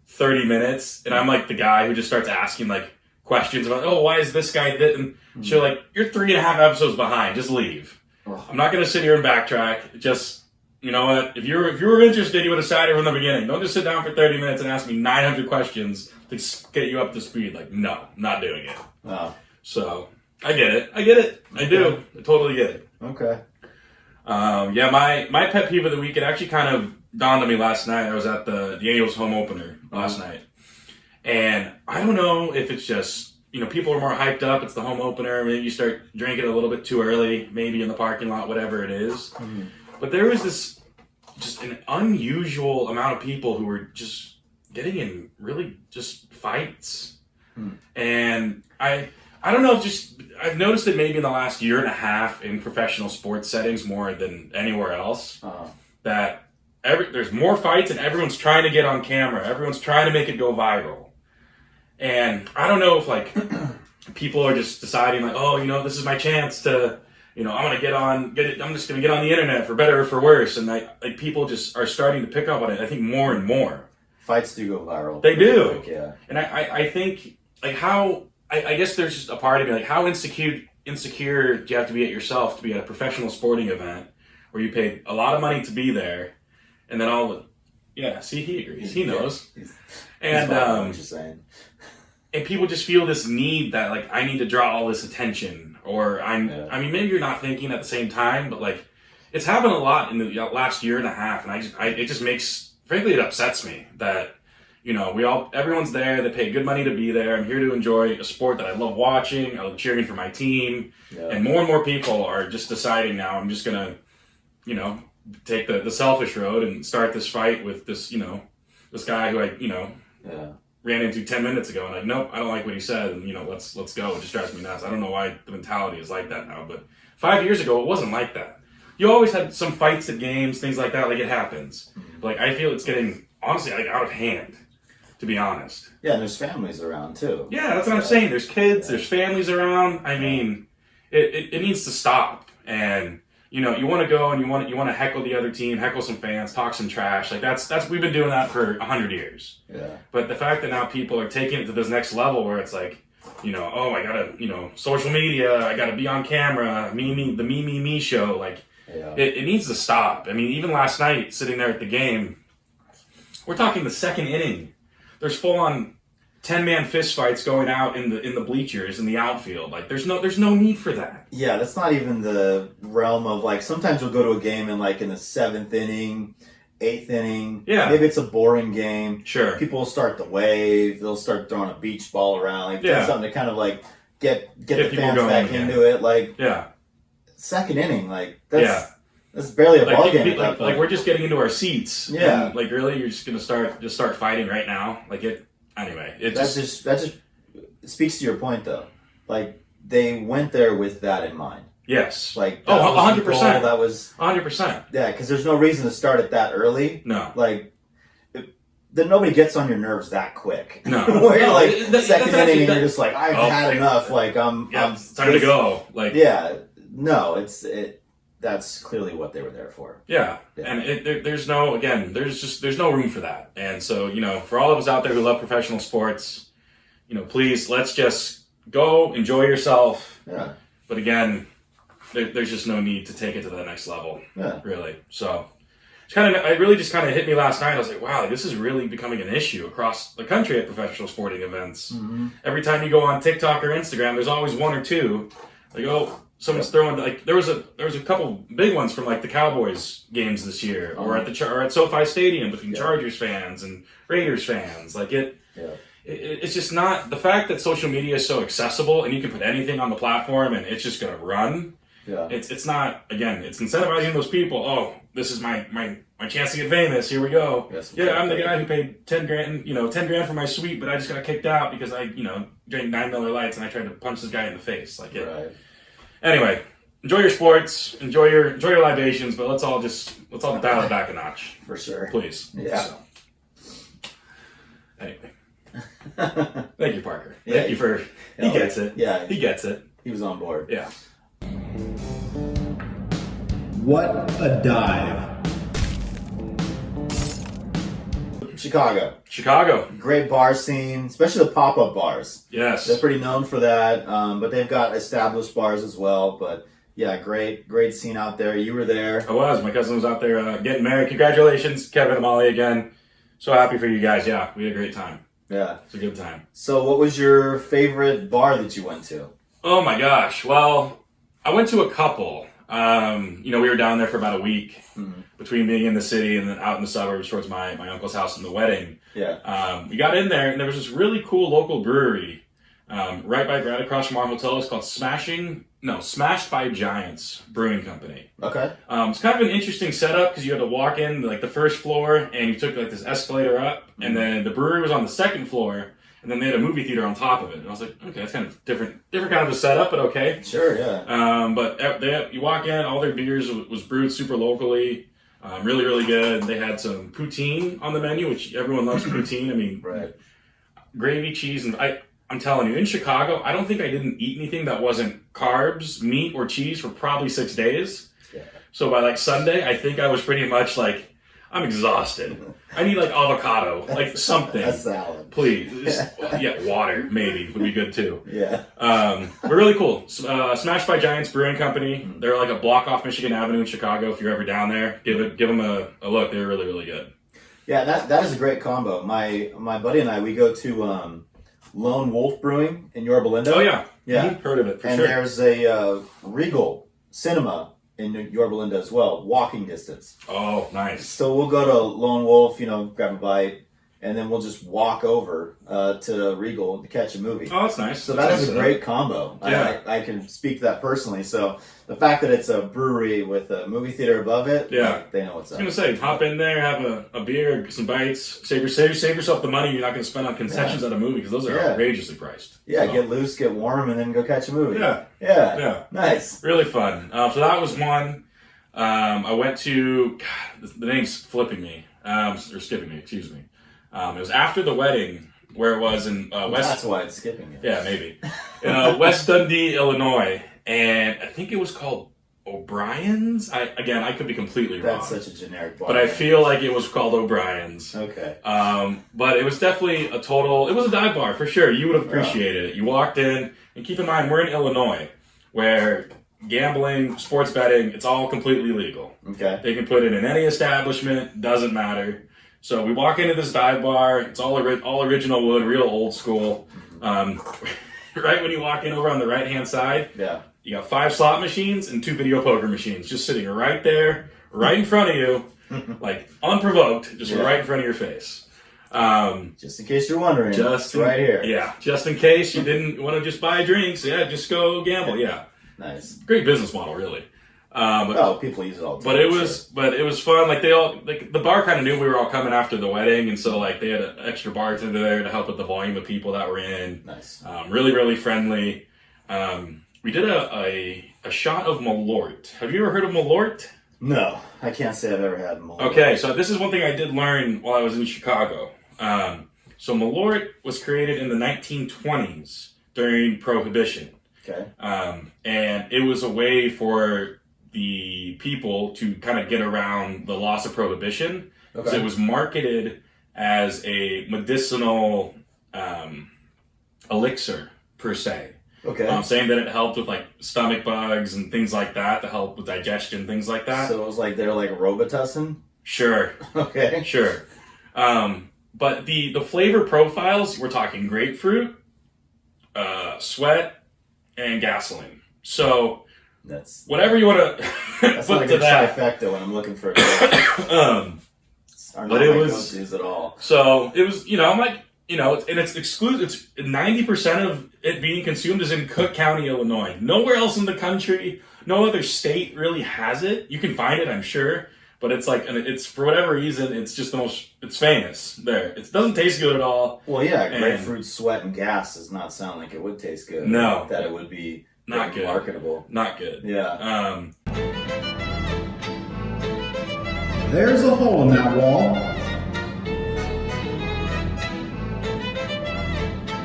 [SPEAKER 1] 30 minutes, and I'm like the guy who just starts asking like questions about, oh, why is this guy that? And she'll like, you're 3.5 episodes behind, just leave. I'm not going to sit here and backtrack. Just, you know what? If you were interested, you would have sat here from the beginning. Don't just sit down for 30 minutes and ask me 900 questions to get you up to speed. Like, no, not doing it.
[SPEAKER 2] Oh.
[SPEAKER 1] So, I get it. I do. I totally get it.
[SPEAKER 2] Okay.
[SPEAKER 1] Yeah, my pet peeve of the week, it actually kind of dawned on me last night. I was at the Angels home opener last night. And I don't know if it's just, people are more hyped up. It's the home opener. Maybe you start drinking a little bit too early, maybe in the parking lot, whatever it is. Mm-hmm. But there was just an unusual amount of people who were just getting in really just fights. Mm. And I don't know, I've noticed it maybe in the last year and a half in professional sports settings more than anywhere else, that there's more fights and everyone's trying to get on camera. Everyone's trying to make it go viral. And I don't know if like people are just deciding like, oh, this is my chance to, I'm going to I'm just going to get on the internet for better or for worse. And people just are starting to pick up on it. I think more and more.
[SPEAKER 2] Fights do go viral.
[SPEAKER 1] They do.
[SPEAKER 2] Quick, yeah.
[SPEAKER 1] And I think like I guess there's just a part of me like how insecure do you have to be at yourself to be at a professional sporting event where you paid a lot of money to be there, and then he agrees, he knows, and
[SPEAKER 2] what you're saying.
[SPEAKER 1] And people just feel this need that like I need to draw all this attention, or I mean maybe you're not thinking at the same time, but like it's happened a lot in the last year and a half, and it just makes, frankly, it upsets me that. Everyone's there. They pay good money to be there. I'm here to enjoy a sport that I love watching. I love cheering for my team. Yeah. And more people are just deciding now, I'm just going to, take the selfish road and start this fight with this, this guy who I, ran into 10 minutes ago. And nope, I don't like what he said. And, let's go. It just drives me nuts. I don't know why the mentality is like that now. But 5 years ago, it wasn't like that. You always had some fights at games, things like that. Like, it happens. Mm-hmm. Like, I feel it's getting, honestly, like, out of hand. To be honest.
[SPEAKER 2] Yeah, and there's families around too.
[SPEAKER 1] Yeah, that's what I'm saying. There's kids, there's families around. I mean, it needs to stop. And you want to go and you want to heckle the other team, heckle some fans, talk some trash. Like that's we've been doing that for 100 years.
[SPEAKER 2] Yeah.
[SPEAKER 1] But the fact that now people are taking it to this next level where it's like, oh, I gotta, social media, I gotta be on camera, the me show. Like, it needs to stop. I mean, even last night, sitting there at the game, we're talking the second inning. There's full-on 10-man fist fights going out in the bleachers in the outfield. Like there's no need for that.
[SPEAKER 2] Yeah, that's not even the realm of like sometimes we'll go to a game and like in the 7th inning, 8th inning.
[SPEAKER 1] Yeah.
[SPEAKER 2] Maybe it's a boring game.
[SPEAKER 1] Sure.
[SPEAKER 2] People will start to wave. They'll start throwing a beach ball around. Like do something to kind of like get the fans back into it. Like second inning, like that's barely a ball game.
[SPEAKER 1] Like we're just getting into our seats.
[SPEAKER 2] Yeah.
[SPEAKER 1] And, like really, you're just gonna start fighting right now. Like it. Anyway,
[SPEAKER 2] that just speaks to your point though. Like they went there with that in mind.
[SPEAKER 1] Yes.
[SPEAKER 2] Like
[SPEAKER 1] 100%.
[SPEAKER 2] That was
[SPEAKER 1] 100%.
[SPEAKER 2] Yeah, because there's no reason to start it that early.
[SPEAKER 1] No.
[SPEAKER 2] Like. Then nobody gets on your nerves that quick.
[SPEAKER 1] No.
[SPEAKER 2] Where you're like second inning and you're just like I've had enough. Like
[SPEAKER 1] it's time to go. Like
[SPEAKER 2] That's clearly what they were there for.
[SPEAKER 1] Yeah. And there's no room for that. And so, for all of us out there who love professional sports, please, let's just go enjoy yourself.
[SPEAKER 2] Yeah.
[SPEAKER 1] But again, there's just no need to take it to the next level.
[SPEAKER 2] Yeah.
[SPEAKER 1] Really. So it really just kind of hit me last night. I was like, wow, this is really becoming an issue across the country at professional sporting events. Mm-hmm. Every time you go on TikTok or Instagram, there's always one or two. Like, someone's throwing like there was a couple big ones from like the Cowboys games this year, or at SoFi Stadium between Chargers fans and Raiders fans. Like it's just not the fact that social media is so accessible and you can put anything on the platform and it's just gonna run.
[SPEAKER 2] Yeah,
[SPEAKER 1] it's not it's incentivizing those people. Oh, this is my chance to get famous. Here we go. I'm the guy who paid $10 grand for my suite, but I just got kicked out because I drank 9 Miller Lights and I tried to punch this guy in the face. Like it.
[SPEAKER 2] Right.
[SPEAKER 1] Anyway, enjoy your sports, enjoy your libations, but let's all dial it back a notch.
[SPEAKER 2] For sure.
[SPEAKER 1] Please.
[SPEAKER 2] Yeah.
[SPEAKER 1] So. Anyway. Thank you, Parker.
[SPEAKER 2] Yeah,
[SPEAKER 1] Thank you for he gets it.
[SPEAKER 2] Yeah.
[SPEAKER 1] He gets it.
[SPEAKER 2] He was on board.
[SPEAKER 1] Yeah.
[SPEAKER 2] What a dive. Chicago. Great bar scene, especially the pop-up bars.
[SPEAKER 1] Yes.
[SPEAKER 2] They're pretty known for that, but they've got established bars as well. But Yeah, great scene out there. You were there.
[SPEAKER 1] I was. My cousin was out there getting married. Congratulations, Kevin and Molly again. So happy for you guys. Yeah, we had a great time.
[SPEAKER 2] Yeah.
[SPEAKER 1] It's a good time.
[SPEAKER 2] So what was your favorite bar that you went to?
[SPEAKER 1] Oh my gosh. Well, I went to a couple. We were down there for about a week between being in the city and then out in the suburbs towards my uncle's house and the wedding.
[SPEAKER 2] Yeah.
[SPEAKER 1] We got in there and there was this really cool local brewery right across from our hotel. It's called Smashed by Giants Brewing Company.
[SPEAKER 2] Okay.
[SPEAKER 1] It's kind of an interesting setup because you had to walk in like the first floor and you took like this escalator up, and then the brewery was on the second floor, and then they had a movie theater on top of it. And I was like, okay, that's kind of different kind of a setup, but okay.
[SPEAKER 2] Sure, yeah.
[SPEAKER 1] You walk in, all their beers was brewed super locally, really, really good. They had some poutine on the menu, which everyone loves poutine. I mean,
[SPEAKER 2] right.
[SPEAKER 1] Gravy, cheese, and I'm telling you, in Chicago, I don't think I didn't eat anything that wasn't carbs, meat, or cheese for probably 6 days.
[SPEAKER 2] Yeah.
[SPEAKER 1] So by like Sunday, I think I was pretty much like, I'm exhausted. I need like avocado, like something.
[SPEAKER 2] A salad.
[SPEAKER 1] Please. Yeah, water maybe would be good too.
[SPEAKER 2] Yeah.
[SPEAKER 1] But really cool. Smashed by Giants Brewing Company. They're like a block off Michigan Avenue in Chicago. If you're ever down there, give them a look. They're really, really good.
[SPEAKER 2] Yeah, that is a great combo. My buddy and I, we go to Lone Wolf Brewing in Yorba Linda.
[SPEAKER 1] Oh yeah.
[SPEAKER 2] Yeah.
[SPEAKER 1] Mm-hmm. Heard of it for
[SPEAKER 2] and
[SPEAKER 1] sure.
[SPEAKER 2] there's a Regal Cinema in Yorba Linda as well, walking distance.
[SPEAKER 1] Oh, nice.
[SPEAKER 2] So we'll go to Lone Wolf, grab a bite, and then we'll just walk over to Regal to catch a movie.
[SPEAKER 1] Oh, that's nice.
[SPEAKER 2] So that is a great combo.
[SPEAKER 1] Yeah.
[SPEAKER 2] I can speak to that personally. So the fact that it's a brewery with a movie theater above it,
[SPEAKER 1] yeah,
[SPEAKER 2] they know what's up.
[SPEAKER 1] I was gonna say, hop in there, have a beer, some bites, save yourself the money you're not gonna spend on concessions at a movie because those are outrageously priced.
[SPEAKER 2] Yeah,
[SPEAKER 1] so.
[SPEAKER 2] Get loose, get warm, and then go catch a movie.
[SPEAKER 1] Yeah.
[SPEAKER 2] Nice.
[SPEAKER 1] Really fun. So that was one. I went to, God, the name's flipping me, or skipping me, excuse me. It was after the wedding, where it was in West.
[SPEAKER 2] That's why it's skipping you.
[SPEAKER 1] Yeah, maybe. In West Dundee, Illinois, and I think it was called O'Brien's. I could be completely wrong.
[SPEAKER 2] That's such a generic bar.
[SPEAKER 1] But I feel like it was called O'Brien's.
[SPEAKER 2] Okay.
[SPEAKER 1] But it was definitely it was a dive bar for sure. You would have appreciated it. You walked in, and keep in mind, we're in Illinois, where gambling, sports betting, it's all completely legal.
[SPEAKER 2] Okay.
[SPEAKER 1] They can put it in any establishment, doesn't matter. So we walk into this dive bar. It's all original wood, real old school. Right when you walk in over on the right-hand side, you got 5 slot machines and 2 video poker machines just sitting right there, right in front of you, like unprovoked, just right in front of your face.
[SPEAKER 2] Just in case you're wondering, right here.
[SPEAKER 1] Yeah, just in case you didn't want to just buy drinks, just go gamble. Yeah,
[SPEAKER 2] nice,
[SPEAKER 1] great business model, really.
[SPEAKER 2] People use it all the
[SPEAKER 1] time. But it was fun. Like the bar kind of knew we were all coming after the wedding, and so like they had an extra bartender there to help with the volume of people that were in.
[SPEAKER 2] Nice.
[SPEAKER 1] Really, really friendly. We did a shot of Malort. Have you ever heard of Malort?
[SPEAKER 2] No, I can't say I've ever had Malort.
[SPEAKER 1] Okay, so this is one thing I did learn while I was in Chicago. So Malort was created in the 1920s during Prohibition.
[SPEAKER 2] Okay.
[SPEAKER 1] And it was a way for the people to kind of get around the loss of Prohibition. Okay. So it was marketed as a medicinal elixir, per se.
[SPEAKER 2] Okay.
[SPEAKER 1] Saying that it helped with like stomach bugs and things like that, to help with digestion, things like that.
[SPEAKER 2] So it was like they're like Robitussin?
[SPEAKER 1] Sure.
[SPEAKER 2] Okay.
[SPEAKER 1] Sure. But the flavor profiles, we're talking grapefruit, sweat, and gasoline. So
[SPEAKER 2] that's
[SPEAKER 1] whatever you want to
[SPEAKER 2] that's
[SPEAKER 1] put
[SPEAKER 2] not a
[SPEAKER 1] to
[SPEAKER 2] good
[SPEAKER 1] that.
[SPEAKER 2] trifecta when I'm looking for
[SPEAKER 1] but it was
[SPEAKER 2] at all.
[SPEAKER 1] So it was, I'm like, and it's exclusive. It's 90% of it being consumed is in Cook County, Illinois. Nowhere else in the country, no other state really has it. You can find it, I'm sure, but it's like, it's for whatever reason, it's just it's famous there. It doesn't taste good at all.
[SPEAKER 2] Well, yeah, grapefruit, sweat, and gas does not sound like it would taste good.
[SPEAKER 1] No,
[SPEAKER 2] that it would be
[SPEAKER 1] not good,
[SPEAKER 2] marketable.
[SPEAKER 1] Not good.
[SPEAKER 2] Yeah.
[SPEAKER 3] There's a hole in that wall.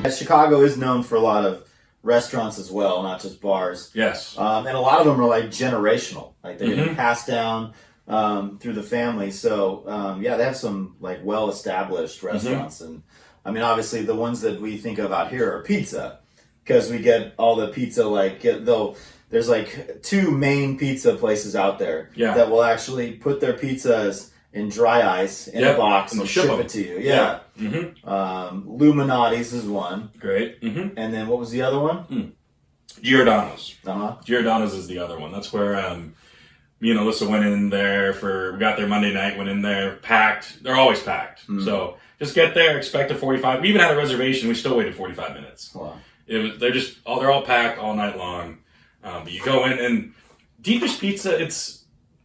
[SPEAKER 2] Chicago is known for a lot of restaurants as well, not just bars.
[SPEAKER 1] Yes.
[SPEAKER 2] And a lot of them are like generational, like they're getting passed down through the family. So they have some like well-established restaurants, and I mean, obviously the ones that we think of out here are pizza, because we get all the pizza. Like they'll there's like 2 main pizza places out there
[SPEAKER 1] Yeah.
[SPEAKER 2] that will actually put their pizzas in dry ice in a box
[SPEAKER 1] and
[SPEAKER 2] and
[SPEAKER 1] they'll ship
[SPEAKER 2] ship
[SPEAKER 1] them.
[SPEAKER 2] it to you. Yeah. Luminati's is one.
[SPEAKER 1] Great.
[SPEAKER 2] And then what was the other one?
[SPEAKER 1] Giordano's.
[SPEAKER 2] Uh-huh.
[SPEAKER 1] Giordano's is the other one. That's where me and Alyssa went in there we got there Monday night, went in there, packed. They're always packed. So just get there, expect a 45. We even had a reservation. We still waited 45 minutes.
[SPEAKER 2] Wow.
[SPEAKER 1] They're all packed all night long. But you go in and deep dish pizza,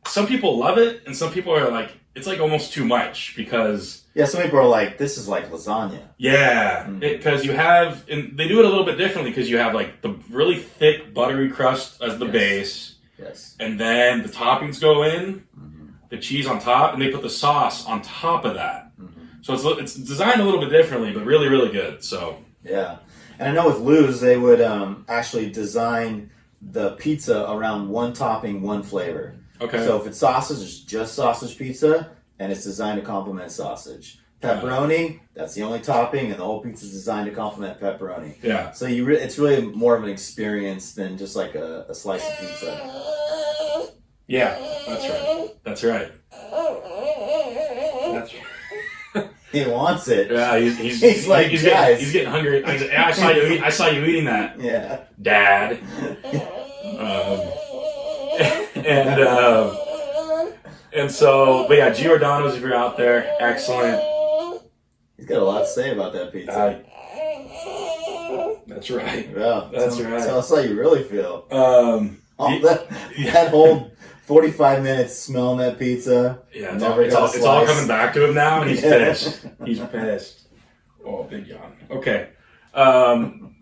[SPEAKER 1] some people love it and some people are like, it's like almost too much because
[SPEAKER 2] Yeah, some people are like, this is like lasagna.
[SPEAKER 1] yeah, because you have, and they do it a little bit differently because you have like the really thick buttery crust as the base,
[SPEAKER 2] Yes.
[SPEAKER 1] and then the toppings go in, the cheese on top, and they put the sauce on top of that. So it's designed a little bit differently, but really, really good. So
[SPEAKER 2] Yeah. And I know with Lou's, they would actually design the pizza around one topping, one flavor.
[SPEAKER 1] okay,
[SPEAKER 2] So if it's sausage, it's just sausage pizza, and it's designed to complement sausage. Pepperoni, that's the only topping, and the whole pizza is designed to complement pepperoni.
[SPEAKER 1] yeah,
[SPEAKER 2] So it's really more of an experience than just like a slice of pizza.
[SPEAKER 1] yeah, that's right. That's right.
[SPEAKER 2] He wants it.
[SPEAKER 1] Yeah, he's
[SPEAKER 2] He's like,
[SPEAKER 1] he's
[SPEAKER 2] guys.
[SPEAKER 1] getting hungry. I saw you eating that,
[SPEAKER 2] Yeah.
[SPEAKER 1] Dad. And so, but yeah, Giordano's, if you're out there, excellent.
[SPEAKER 2] He's got a lot to say about that pizza.
[SPEAKER 1] That's right.
[SPEAKER 2] Yeah,
[SPEAKER 1] That's right.
[SPEAKER 2] Tell us how you really feel.
[SPEAKER 1] Yeah,
[SPEAKER 2] That whole 45 minutes smelling that pizza.
[SPEAKER 1] it's
[SPEAKER 2] Never got a
[SPEAKER 1] all
[SPEAKER 2] slice.
[SPEAKER 1] coming back to him now, and he's
[SPEAKER 2] Yeah.
[SPEAKER 1] pissed. He's pissed. Oh, big yawn. Okay.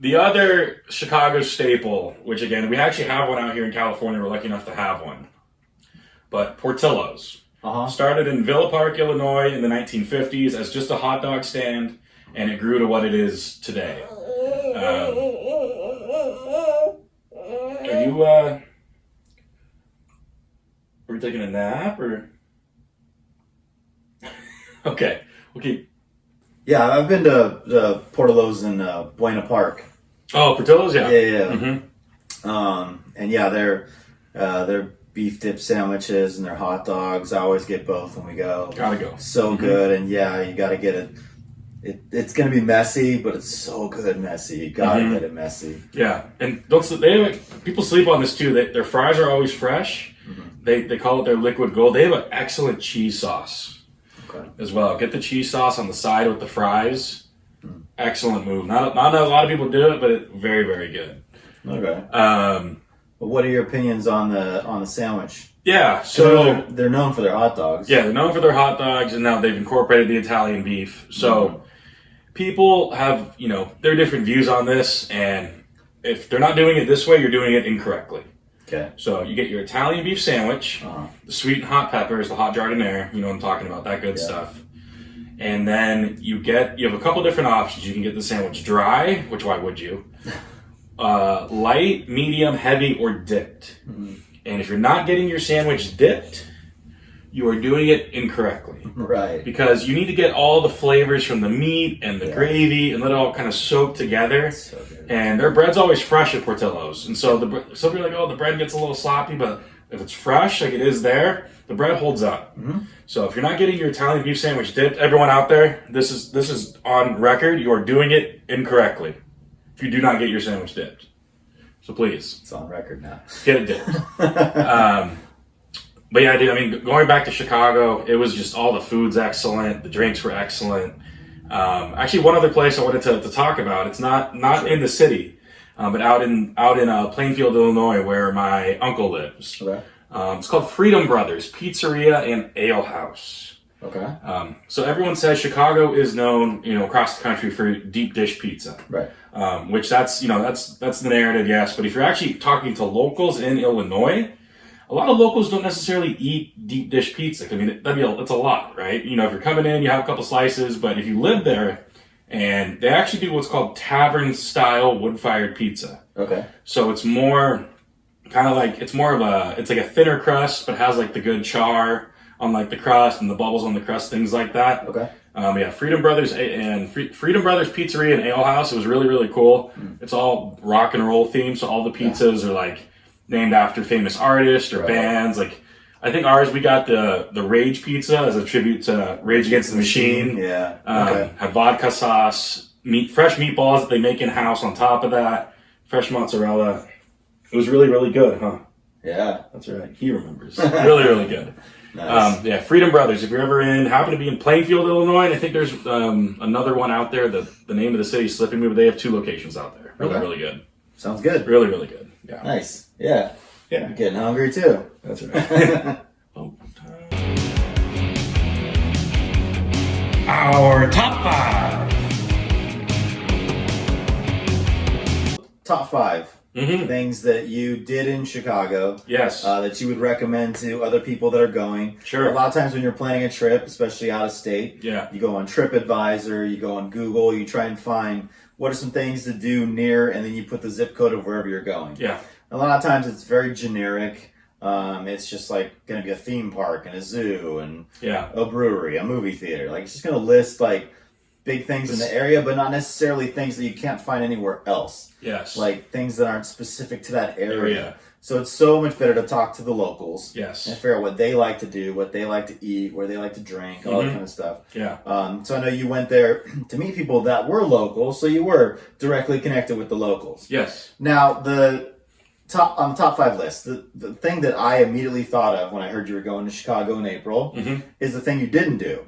[SPEAKER 1] The other Chicago staple, which again, we actually have one out here in California. We're lucky enough to have one. But Portillo's. Started in Villa Park, Illinois in the 1950s as just a hot dog stand, and it grew to what it is today. Are you taking a nap or? Okay, we'll keep.
[SPEAKER 2] Yeah, I've been to Portillo's in Buena Park.
[SPEAKER 1] Oh, Portillo's, yeah.
[SPEAKER 2] Yeah. And yeah, their beef dip sandwiches and their hot dogs. I always get both when we go.
[SPEAKER 1] Gotta go.
[SPEAKER 2] So good, and yeah, you gotta get it. It's gonna be messy, but it's so good messy. You gotta get it messy.
[SPEAKER 1] Yeah, and people sleep on this too. Their fries are always fresh. They call it their liquid gold. They have an excellent cheese sauce as well. Get the cheese sauce on the side with the fries. Excellent move. Not a lot of people do it, but it's very, very good.
[SPEAKER 2] Okay. But what are your opinions on the sandwich?
[SPEAKER 1] Yeah,
[SPEAKER 2] So they're known for their hot dogs.
[SPEAKER 1] yeah, they're known for their hot dogs, and now they've incorporated the Italian beef. So people have, their different views on this, and if they're not doing it this way, you're doing it incorrectly.
[SPEAKER 2] Okay.
[SPEAKER 1] So you get your Italian beef sandwich, the sweet and hot peppers, the hot giardiniera, you know what I'm talking about, that good stuff. And then you have a couple different options. You can get the sandwich dry, which why would you? Light, medium, heavy, or dipped. And if you're not getting your sandwich dipped, you are doing it incorrectly.
[SPEAKER 2] Right.
[SPEAKER 1] Because you need to get all the flavors from the meat and the gravy and let it all kind of soak together.
[SPEAKER 2] So good.
[SPEAKER 1] And their bread's always fresh at Portillo's. And so some people are like, oh, the bread gets a little sloppy, but if it's fresh, like it is there, the bread holds up. So if you're not getting your Italian beef sandwich dipped, everyone out there, this is on record. You are doing it incorrectly if you do not get your sandwich dipped. So please.
[SPEAKER 2] It's on record now.
[SPEAKER 1] Get it dipped. But yeah, dude, I mean, going back to Chicago, it was just all the food's excellent. The drinks were excellent. Actually, one other place I wanted to talk about. It's not in the city, but out in Plainfield, Illinois, where my uncle lives.
[SPEAKER 2] Okay.
[SPEAKER 1] It's called Freedom Brothers Pizzeria and Ale House.
[SPEAKER 2] Okay.
[SPEAKER 1] So everyone says Chicago is known, across the country for deep dish pizza.
[SPEAKER 2] Right.
[SPEAKER 1] Which that's the narrative, yes. But if you're actually talking to locals in Illinois, a lot of locals don't necessarily eat deep dish pizza. I mean, it's a lot, right? If you're coming in, you have a couple slices, but if you live there, and they actually do what's called tavern style wood fired pizza.
[SPEAKER 2] Okay.
[SPEAKER 1] So it's more kind of like it's like a thinner crust, but has like the good char on like the crust and the bubbles on the crust, things like that.
[SPEAKER 2] Okay.
[SPEAKER 1] Yeah, Freedom Brothers Freedom Brothers Pizzeria and Ale House. It was really, really cool. It's all rock and roll themed, so all the pizzas are like named after famous artists or
[SPEAKER 2] Right.
[SPEAKER 1] bands. Like, I think ours, we got the Rage Pizza as a tribute to Rage Against the Machine.
[SPEAKER 2] Yeah. Okay.
[SPEAKER 1] Had vodka sauce, fresh meatballs that they make in house on top of that, fresh mozzarella. It was really, really good, huh?
[SPEAKER 2] Yeah.
[SPEAKER 1] That's right. He remembers. Really, really good.
[SPEAKER 2] Nice.
[SPEAKER 1] Yeah, Freedom Brothers. If you're ever happen to be in Plainfield, Illinois, and I think there's another one out there. The name of the city is slipping me, but they have 2 locations out there. Really,
[SPEAKER 2] Okay.
[SPEAKER 1] really good.
[SPEAKER 2] Sounds good.
[SPEAKER 1] Really, really good. Yeah.
[SPEAKER 2] Nice. Yeah.
[SPEAKER 1] Yeah.
[SPEAKER 2] I'm getting hungry too.
[SPEAKER 1] That's right. Our top 5.
[SPEAKER 2] Top 5
[SPEAKER 1] Mm-hmm.
[SPEAKER 2] things that you did in Chicago
[SPEAKER 1] Yes.
[SPEAKER 2] that you would recommend to other people that are going.
[SPEAKER 1] Sure.
[SPEAKER 2] A lot of times when you're planning a trip, especially out of state,
[SPEAKER 1] Yeah.
[SPEAKER 2] you go on TripAdvisor, you go on Google, you try and find what are some things to do near, and then you put the zip code of wherever you're going.
[SPEAKER 1] Yeah.
[SPEAKER 2] A lot of times it's very generic. It's just like going to be a theme park and a zoo and
[SPEAKER 1] Yeah.
[SPEAKER 2] a brewery, a movie theater. Like it's just going to list like big things in the area, but not necessarily things that you can't find anywhere else.
[SPEAKER 1] Yes.
[SPEAKER 2] Like things that aren't specific to that area.
[SPEAKER 1] Area.
[SPEAKER 2] So it's so much better to talk to the locals
[SPEAKER 1] Yes.
[SPEAKER 2] and figure out what they like to do, what they like to eat, where they like to drink, all that kind of stuff.
[SPEAKER 1] Yeah.
[SPEAKER 2] So I know you went there to meet people that were local, so you were directly connected with the locals.
[SPEAKER 1] Yes.
[SPEAKER 2] Now, the top 5 list, the thing that I immediately thought of when I heard you were going to Chicago in April is the thing you didn't do,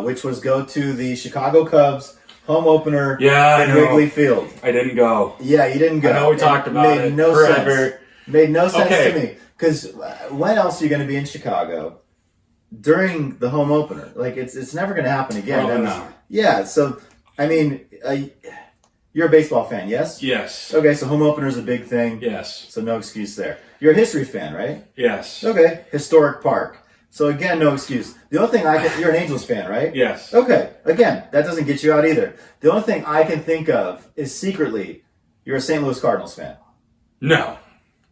[SPEAKER 2] which was go to the Chicago Cubs home opener
[SPEAKER 1] Yeah, I
[SPEAKER 2] in
[SPEAKER 1] know.
[SPEAKER 2] Wrigley Field.
[SPEAKER 1] I didn't go.
[SPEAKER 2] Yeah, you didn't go.
[SPEAKER 1] I know we talked about
[SPEAKER 2] made
[SPEAKER 1] it
[SPEAKER 2] no
[SPEAKER 1] forever.
[SPEAKER 2] sense. Made no sense
[SPEAKER 1] Okay.
[SPEAKER 2] to me. Because when else are you going to be in Chicago during the home opener? Like, it's never going to happen again.
[SPEAKER 1] Probably
[SPEAKER 2] That was-
[SPEAKER 1] not.
[SPEAKER 2] Yeah, so, I mean, you're a baseball fan, yes?
[SPEAKER 1] Yes.
[SPEAKER 2] Okay, so home opener is a big thing.
[SPEAKER 1] Yes.
[SPEAKER 2] So no excuse there. You're a history fan, right?
[SPEAKER 1] Yes.
[SPEAKER 2] Okay, historic park. So again, no excuse. The only thing you're an Angels fan, right?
[SPEAKER 1] Yes.
[SPEAKER 2] Okay, again, that doesn't get you out either. The only thing I can think of is secretly you're a St. Louis Cardinals fan.
[SPEAKER 1] No.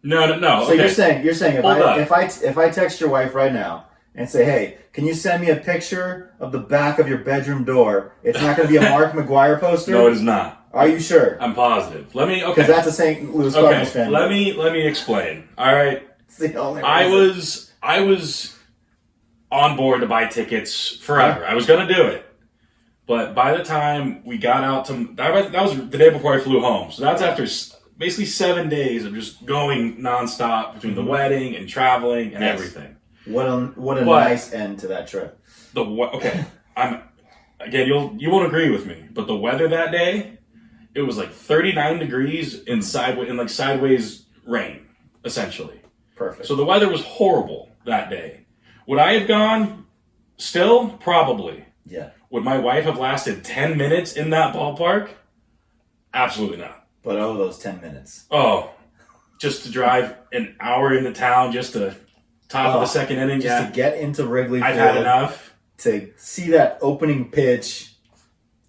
[SPEAKER 1] No.
[SPEAKER 2] So
[SPEAKER 1] Okay.
[SPEAKER 2] you're saying
[SPEAKER 1] Hold up.
[SPEAKER 2] if I text your wife right now and say, hey, can you send me a picture of the back of your bedroom door? It's not going to be a Mark McGuire poster.
[SPEAKER 1] No, it is not.
[SPEAKER 2] Are you sure?
[SPEAKER 1] I'm positive. Let me. Okay.
[SPEAKER 2] Because that's a St. Louis Cardinals
[SPEAKER 1] Okay.
[SPEAKER 2] fan.
[SPEAKER 1] Let me explain. All right.
[SPEAKER 2] It's the only
[SPEAKER 1] I
[SPEAKER 2] reason.
[SPEAKER 1] was on board to buy tickets forever. I was gonna do it, but by the time we got out to that was the day before I flew home. So that's after basically 7 days of just going nonstop between the wedding and traveling and
[SPEAKER 2] Yes.
[SPEAKER 1] everything.
[SPEAKER 2] What a
[SPEAKER 1] But-
[SPEAKER 2] nice end to that trip.
[SPEAKER 1] Okay, you won't agree with me, but the weather that day, it was like 39 degrees in sideways rain, essentially.
[SPEAKER 2] Perfect.
[SPEAKER 1] So the weather was horrible that day. Would I have gone? Still, probably.
[SPEAKER 2] Yeah.
[SPEAKER 1] Would my wife have lasted 10 minutes in that ballpark? Absolutely not.
[SPEAKER 2] But those 10 minutes.
[SPEAKER 1] Oh, just to drive an hour into town just to top of the second inning.
[SPEAKER 2] Just
[SPEAKER 1] Yeah,
[SPEAKER 2] to get into Wrigley
[SPEAKER 1] I've
[SPEAKER 2] Field.
[SPEAKER 1] had enough.
[SPEAKER 2] To see that opening pitch,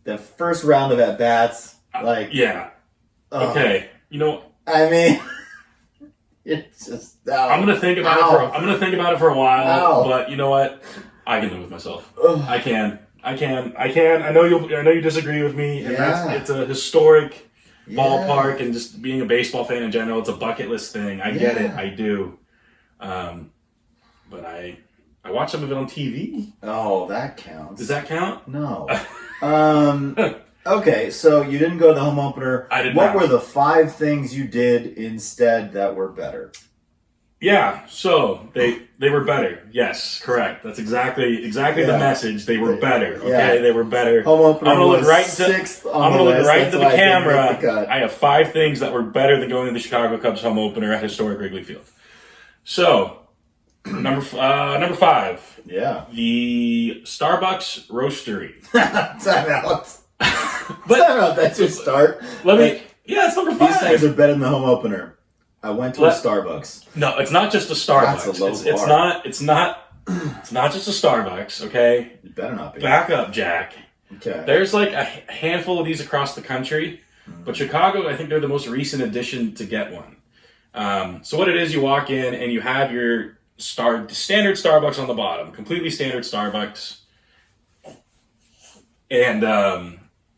[SPEAKER 2] the first round of at-bats. Like,
[SPEAKER 1] Yeah.
[SPEAKER 2] oh,
[SPEAKER 1] Okay. You know,
[SPEAKER 2] I mean, it's just...
[SPEAKER 1] I'm gonna think about it for a while.
[SPEAKER 2] Ow.
[SPEAKER 1] But you know what? I can live with myself.
[SPEAKER 2] Ugh.
[SPEAKER 1] I can. I know you disagree with me, and
[SPEAKER 2] Yeah.
[SPEAKER 1] it's a historic
[SPEAKER 2] Yeah.
[SPEAKER 1] ballpark, and just being a baseball fan in general, it's a bucket list thing. I get it,
[SPEAKER 2] Yeah.
[SPEAKER 1] I do. But I watch some of it on TV.
[SPEAKER 2] Oh, that counts.
[SPEAKER 1] Does that count?
[SPEAKER 2] No. Okay, so you didn't go to the home opener.
[SPEAKER 1] I did
[SPEAKER 2] What
[SPEAKER 1] not.
[SPEAKER 2] were the 5 things you did instead that were better?
[SPEAKER 1] Yeah, so they were better. Yes, correct. That's exactly
[SPEAKER 2] Yeah.
[SPEAKER 1] the message. They were better. Okay,
[SPEAKER 2] Yeah.
[SPEAKER 1] they were better.
[SPEAKER 2] Home opener
[SPEAKER 1] I'm gonna look
[SPEAKER 2] was
[SPEAKER 1] right into
[SPEAKER 2] 6th on
[SPEAKER 1] I'm
[SPEAKER 2] the
[SPEAKER 1] gonna look
[SPEAKER 2] list.
[SPEAKER 1] right
[SPEAKER 2] That's
[SPEAKER 1] into the
[SPEAKER 2] why I didn't
[SPEAKER 1] camera.
[SPEAKER 2] make the cut.
[SPEAKER 1] I have 5 things that were better than going to the Chicago Cubs home opener at historic Wrigley Field. So, number 5,
[SPEAKER 2] Yeah.
[SPEAKER 1] the Starbucks Roastery.
[SPEAKER 2] Time out.
[SPEAKER 1] But
[SPEAKER 2] Time out. That's your start.
[SPEAKER 1] let me.
[SPEAKER 2] Like,
[SPEAKER 1] Yeah, it's number
[SPEAKER 2] these things
[SPEAKER 1] 5.
[SPEAKER 2] are better than the home opener. I went to a Starbucks.
[SPEAKER 1] No, it's not just a Starbucks.
[SPEAKER 2] That's a low
[SPEAKER 1] It's
[SPEAKER 2] bar.
[SPEAKER 1] not. It's not just a Starbucks. Okay,
[SPEAKER 2] It better not be.
[SPEAKER 1] back up, Jack.
[SPEAKER 2] Okay.
[SPEAKER 1] There's like a handful of these across the country, but Chicago, I think they're the most recent addition to get one. So what it is, you walk in and you have your standard Starbucks on the bottom, completely standard Starbucks, and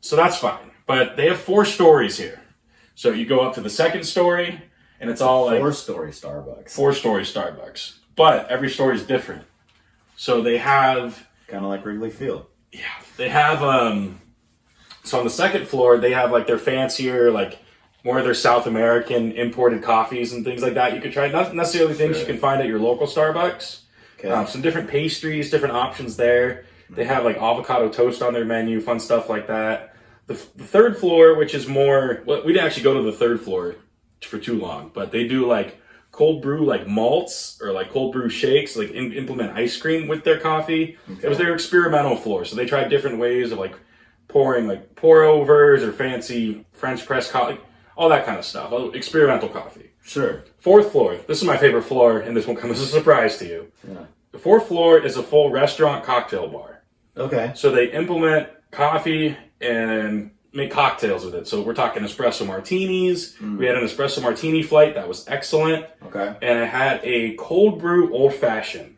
[SPEAKER 1] so that's fine. But they have 4 stories here. So you go up to the second story, and it's all like
[SPEAKER 2] 4-story Starbucks.
[SPEAKER 1] 4-story Starbucks, but every story is different. So they have
[SPEAKER 2] kind of like Wrigley Field.
[SPEAKER 1] Yeah, they have so on the second floor they have like their fancier, like more of their South American imported coffees and things like that. You could try, not necessarily things you can find at your local Starbucks.
[SPEAKER 2] Okay.
[SPEAKER 1] Some different pastries, different options there. They have like avocado toast on their menu, fun stuff like that. The third floor, which is more, well, we didn't actually go to the third floor for too long, but they do like cold brew like malts or like cold brew shakes, like implement ice cream with their coffee.
[SPEAKER 2] Okay.
[SPEAKER 1] It was their experimental floor, so they tried different ways of like pouring like pour overs or fancy French press coffee, all that kind of stuff, experimental coffee.
[SPEAKER 2] Sure.
[SPEAKER 1] Fourth floor, this is my favorite floor, and this won't come as a surprise to you.
[SPEAKER 2] Yeah.
[SPEAKER 1] The fourth floor is a full restaurant cocktail bar.
[SPEAKER 2] Okay.
[SPEAKER 1] So they implement coffee and make cocktails with it. So we're talking espresso martinis. We had an espresso martini flight that was excellent.
[SPEAKER 2] Okay.
[SPEAKER 1] And it had a cold brew old fashioned.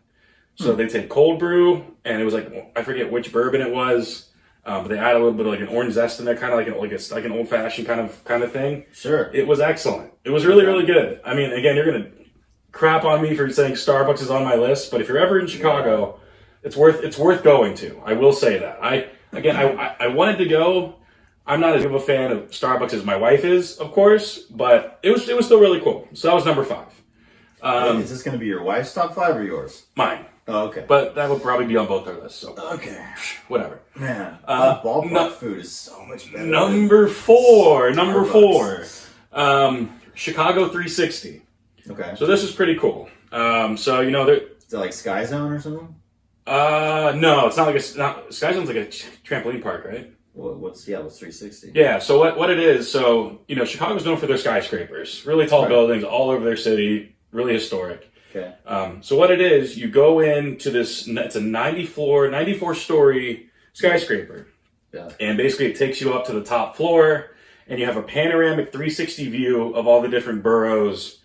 [SPEAKER 1] So they take cold brew, and it was like, I forget which bourbon it was, but they add a little bit of like an orange zest in there, kind of like an old fashioned kind of thing.
[SPEAKER 2] Sure.
[SPEAKER 1] It was excellent. It was really, really good. I mean, again, you're gonna crap on me for saying Starbucks is on my list, but if you're ever in Chicago, it's worth going to. I will say that. I wanted to go. I'm not as big of a fan of Starbucks as my wife is, of course, but it was still really cool. So that was number 5.
[SPEAKER 2] Wait, is this going to be your wife's top 5 or yours?
[SPEAKER 1] Mine.
[SPEAKER 2] Oh, okay.
[SPEAKER 1] But that would probably be on both our lists. So
[SPEAKER 2] Okay.
[SPEAKER 1] whatever.
[SPEAKER 2] Man, ballpark food is so much better.
[SPEAKER 1] Number 4. Number
[SPEAKER 2] Starbucks.
[SPEAKER 1] 4. Chicago 360.
[SPEAKER 2] Okay.
[SPEAKER 1] So this is pretty cool. So you know there.
[SPEAKER 2] Is it like Sky Zone or something?
[SPEAKER 1] No, it's not like Sky Zone's like a trampoline park, right?
[SPEAKER 2] Well, what's 360?
[SPEAKER 1] Yeah, so what it is, so, you know, Chicago's known for their skyscrapers. Really tall buildings all over their city, really historic.
[SPEAKER 2] Okay.
[SPEAKER 1] So what it is, you go into this, it's a 94-story skyscraper.
[SPEAKER 2] Yeah.
[SPEAKER 1] And basically it takes you up to the top floor, and you have a panoramic 360 view of all the different boroughs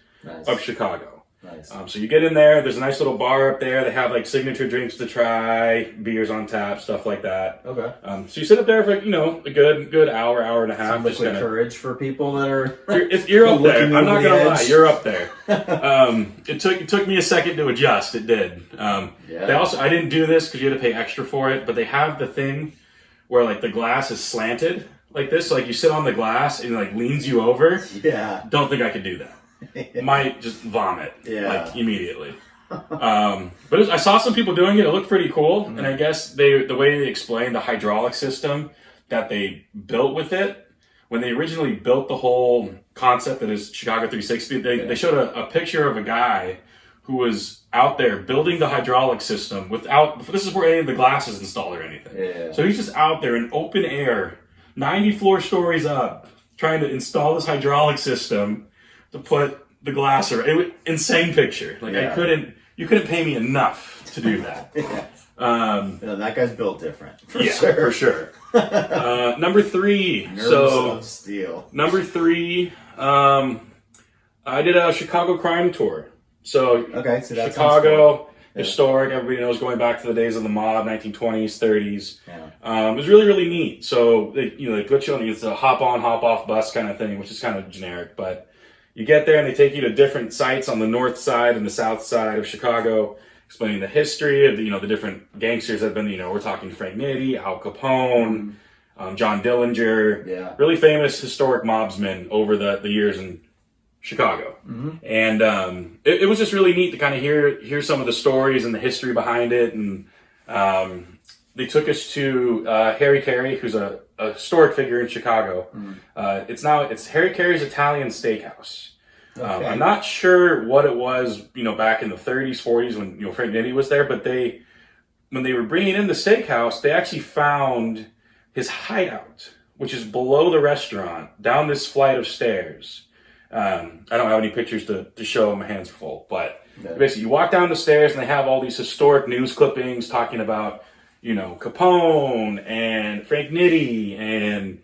[SPEAKER 1] of Chicago.
[SPEAKER 2] Nice.
[SPEAKER 1] So you get in there, there's a nice little bar up there. They have like signature drinks to try, beers on tap, stuff like that.
[SPEAKER 2] Okay.
[SPEAKER 1] So you sit up there for, you know, a good hour and a half.
[SPEAKER 2] Liquid courage for people that are
[SPEAKER 1] you're up there.
[SPEAKER 2] looking
[SPEAKER 1] I'm not
[SPEAKER 2] over the
[SPEAKER 1] gonna lie,
[SPEAKER 2] edge.
[SPEAKER 1] you're up there. It took me a second to adjust. It did. They also, I didn't do this because you had to pay extra for it, but they have the thing where like the glass is slanted like this, so like you sit on the glass and it like leans you over.
[SPEAKER 2] Yeah.
[SPEAKER 1] Don't think I could do that. Might just vomit like immediately. But I saw some people doing it. It looked pretty cool, and I guess the way they explained the hydraulic system that they built with it, when they originally built the whole concept that is Chicago 360, they showed a picture of a guy who was out there building the hydraulic system without. This is where any of the glass is installed or anything.
[SPEAKER 2] Yeah.
[SPEAKER 1] So he's just out there in open air, 94 stories up, trying to install this hydraulic system to put the glass around. It was insane picture. Like you couldn't pay me enough to do that.
[SPEAKER 2] That guy's built different. For
[SPEAKER 1] sure. Number 3.
[SPEAKER 2] Nerves of steel.
[SPEAKER 1] Number 3, I did a Chicago crime tour. So Chicago, historic. Everybody knows, going back to the days of the mob, 1920s, 30s.
[SPEAKER 2] Yeah.
[SPEAKER 1] It was really, really neat. So they put you on, it's a hop on, hop off bus kind of thing, which is kind of generic, but you get there and they take you to different sites on the north side and the south side of Chicago, explaining the history of the different gangsters that have been, we're talking Frank Nitti, Al Capone, John Dillinger, really famous historic mobsmen over the years in Chicago. And it was just really neat to kind of hear some of the stories and the history behind it. And they took us to Harry Carey, who's a historic figure in Chicago. It's Harry Carey's Italian Steakhouse.
[SPEAKER 2] Okay.
[SPEAKER 1] I'm not sure what it was, back in the 30s, 40s when Frank Nitti was there, but when they were bringing in the steakhouse, they actually found his hideout, which is below the restaurant, down this flight of stairs. I don't have any pictures to show, my hands are full, but basically you walk down the stairs and they have all these historic news clippings talking about Capone and Frank Nitti, and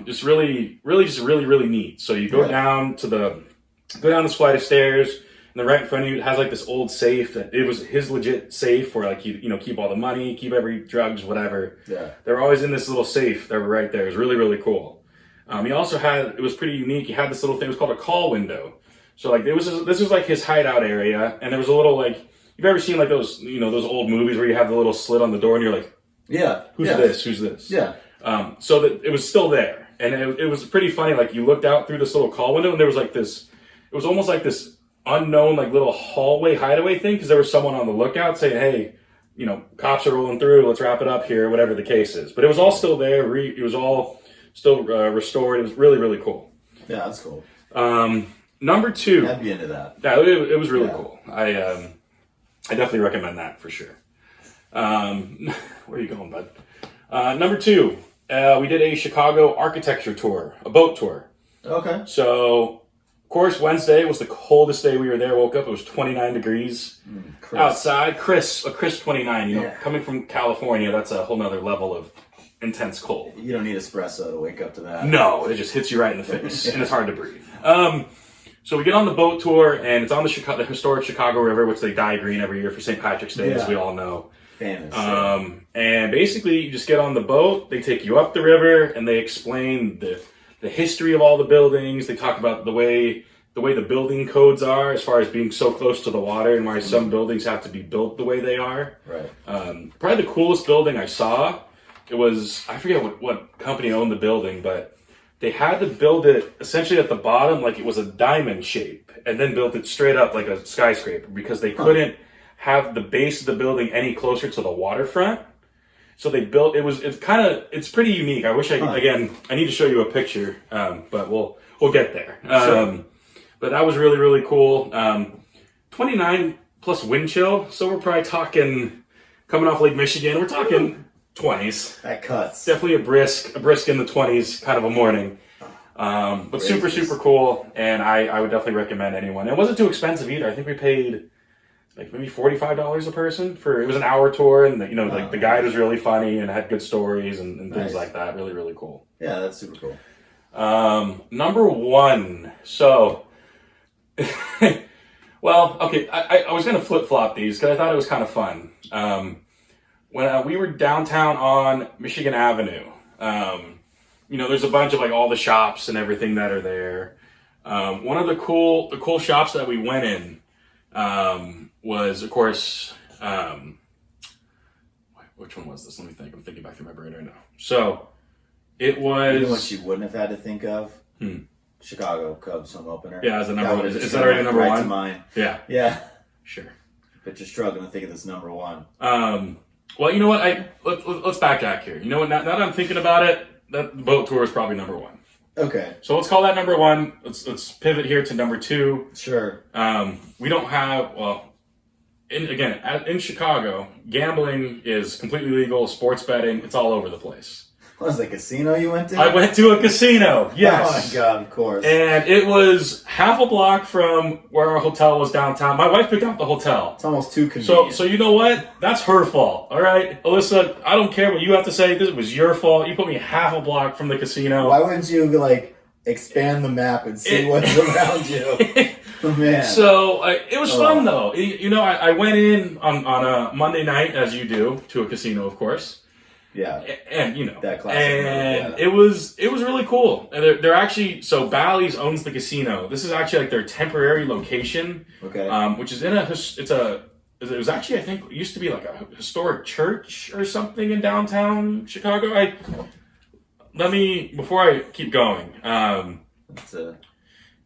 [SPEAKER 1] just really neat. So you go down this flight of stairs, and then right in front of you it has like this old safe that it was his legit safe where like you keep all the money, keep every drugs, whatever.
[SPEAKER 2] Yeah.
[SPEAKER 1] They're always in this little safe that were right there. It was really, really cool. He also had, it was pretty unique, he had this little thing, it was called a call window. So like this was like his hideout area, and there was a little like you've ever seen like those those old movies where you have the little slit on the door and you're like,
[SPEAKER 2] Yeah.
[SPEAKER 1] who's this? Who's this?
[SPEAKER 2] Yeah.
[SPEAKER 1] So that it was still there, and it was pretty funny. Like you looked out through this little call window, and there was like this. It was almost like this unknown like little hallway hideaway thing because there was someone on the lookout saying, "Hey, cops are rolling through. Let's wrap it up here." Whatever the case is, but it was all still there. It was all still restored. It was really really cool.
[SPEAKER 2] Yeah, that's cool.
[SPEAKER 1] Number 2.
[SPEAKER 2] I'd be into that.
[SPEAKER 1] Yeah, it was really cool. I definitely recommend that for sure. Where are you going, bud? Number 2, we did a Chicago architecture tour, a boat tour.
[SPEAKER 2] Okay.
[SPEAKER 1] So, of course, Wednesday was the coldest day we were there. Woke up, it was 29 degrees outside. A crisp 29. Coming from California, that's a whole nother level of intense cold.
[SPEAKER 2] You don't need espresso to wake up to that.
[SPEAKER 1] No, it just hits you right in the face, and it's hard to breathe. So we get on the boat tour, and it's on the historic Chicago River, which they dye green every year for St. Patrick's Day, as we all know.
[SPEAKER 2] Famous.
[SPEAKER 1] And basically, you just get on the boat, they take you up the river, and they explain the history of all the buildings. They talk about the way the building codes are as far as being so close to the water and why some buildings have to be built the way they are.
[SPEAKER 2] Right.
[SPEAKER 1] Probably the coolest building I saw, it was, I forget what company owned the building, but they had to build it essentially at the bottom like it was a diamond shape and then built it straight up like a skyscraper because they couldn't have the base of the building any closer to the waterfront. So they built, it's pretty unique. I wish again, I need to show you a picture, but we'll get there.
[SPEAKER 2] Sure.
[SPEAKER 1] But that was really, really cool. 29 plus wind chill. So we're probably talking, coming off Lake Michigan, we're talking 20s.
[SPEAKER 2] That cuts.
[SPEAKER 1] Definitely a brisk in the 20s kind of a morning. But super, super cool. And I would definitely recommend anyone. It wasn't too expensive either. I think we paid like maybe $45 a person it was an hour tour. And the guide was really funny and had good stories and things like that. Really, really cool.
[SPEAKER 2] Yeah, that's super cool.
[SPEAKER 1] Number 1. So, well, okay. I was going to flip flop these because I thought it was kind of fun. When we were downtown on Michigan Avenue, there's a bunch of like all the shops and everything that are there. One of the cool shops that we went in was, of course, which one was this? Let me think. I'm thinking back through my brain right now. So it was.
[SPEAKER 2] You know what you wouldn't have had to think of? Chicago Cubs home opener.
[SPEAKER 1] Yeah, as a number one. Is that already number
[SPEAKER 2] right
[SPEAKER 1] 1?
[SPEAKER 2] To mine.
[SPEAKER 1] Yeah.
[SPEAKER 2] Yeah.
[SPEAKER 1] Sure.
[SPEAKER 2] But you're struggling to think of this number 1.
[SPEAKER 1] Well, you know what? Let's backtrack here. You know what? Now that I'm thinking about it, that boat tour is probably number 1.
[SPEAKER 2] Okay.
[SPEAKER 1] So let's call that number 1. Let's pivot here to number 2.
[SPEAKER 2] Sure.
[SPEAKER 1] We don't have in Chicago, gambling is completely legal. Sports betting, it's all over the place.
[SPEAKER 2] What was the casino you went to?
[SPEAKER 1] I went to a casino. Yes.
[SPEAKER 2] Oh my god, of course.
[SPEAKER 1] And it was half a block from where our hotel was downtown. My wife picked out the hotel.
[SPEAKER 2] It's almost too convenient.
[SPEAKER 1] So you know what? That's her fault. All right, Alyssa, I don't care what you have to say. This was your fault. You put me half a block from the casino.
[SPEAKER 2] Why wouldn't you expand the map and see what's around you? Oh, man.
[SPEAKER 1] So it was fun though. I went in on a Monday night, as you do, to a casino, of course.
[SPEAKER 2] Yeah,
[SPEAKER 1] and
[SPEAKER 2] that classic.
[SPEAKER 1] And it was really cool. And they're actually, so Bally's owns the casino. This is actually like their temporary location.
[SPEAKER 2] Okay.
[SPEAKER 1] Which is it was actually, I think, it used to be like a historic church or something in downtown Chicago. Before I keep going.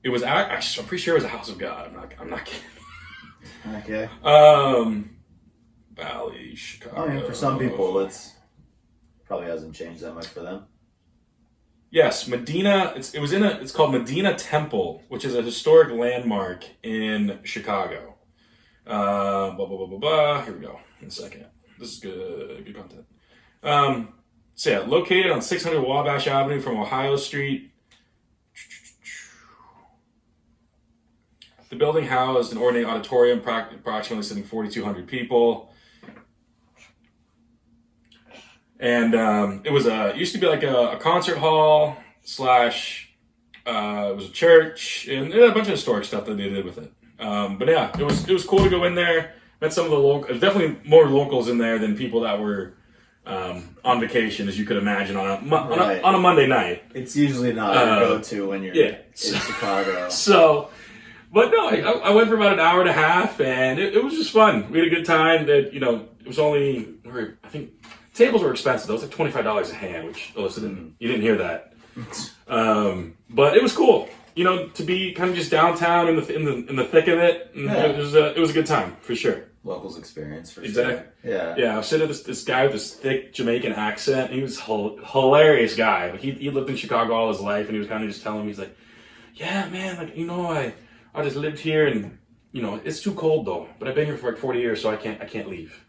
[SPEAKER 1] It was actually, I'm pretty sure it was a house of God. I'm not kidding.
[SPEAKER 2] Okay.
[SPEAKER 1] Bally, Chicago.
[SPEAKER 2] I mean, for some people, it's probably hasn't changed that much for them.
[SPEAKER 1] Yes, Medina. It's called Medina Temple, which is a historic landmark in Chicago. Here we go. In a second. This is good content. So yeah, located on 600 Wabash Avenue from Ohio Street. The building housed an ornate auditorium, approximately sitting 4,200 people. And it used to be like a concert hall / it was a church, and a bunch of historic stuff that they did with it. But yeah, it was cool to go in there. Met some of the locals. Definitely more locals in there than people that were on vacation, as you could imagine on a Monday night.
[SPEAKER 2] It's usually not your go-to when you're in Chicago.
[SPEAKER 1] So, But no, I went for about an hour and a half, and it was just fun. We had a good time. That it was only, I think tables were expensive. It was like $25 a hand, which Alyssa you didn't hear that. But it was cool. To be kind of just downtown in the thick of it. It was a good time for sure.
[SPEAKER 2] Locals experience for
[SPEAKER 1] Exactly.
[SPEAKER 2] sure. Yeah.
[SPEAKER 1] Yeah, I was sitting with this guy with this thick Jamaican accent. He was hilarious guy. Like he lived in Chicago all his life, and he was kind of just telling me, he's like, yeah, man, like I just lived here, and it's too cold though. But I've been here for like 40 years, so I can't leave.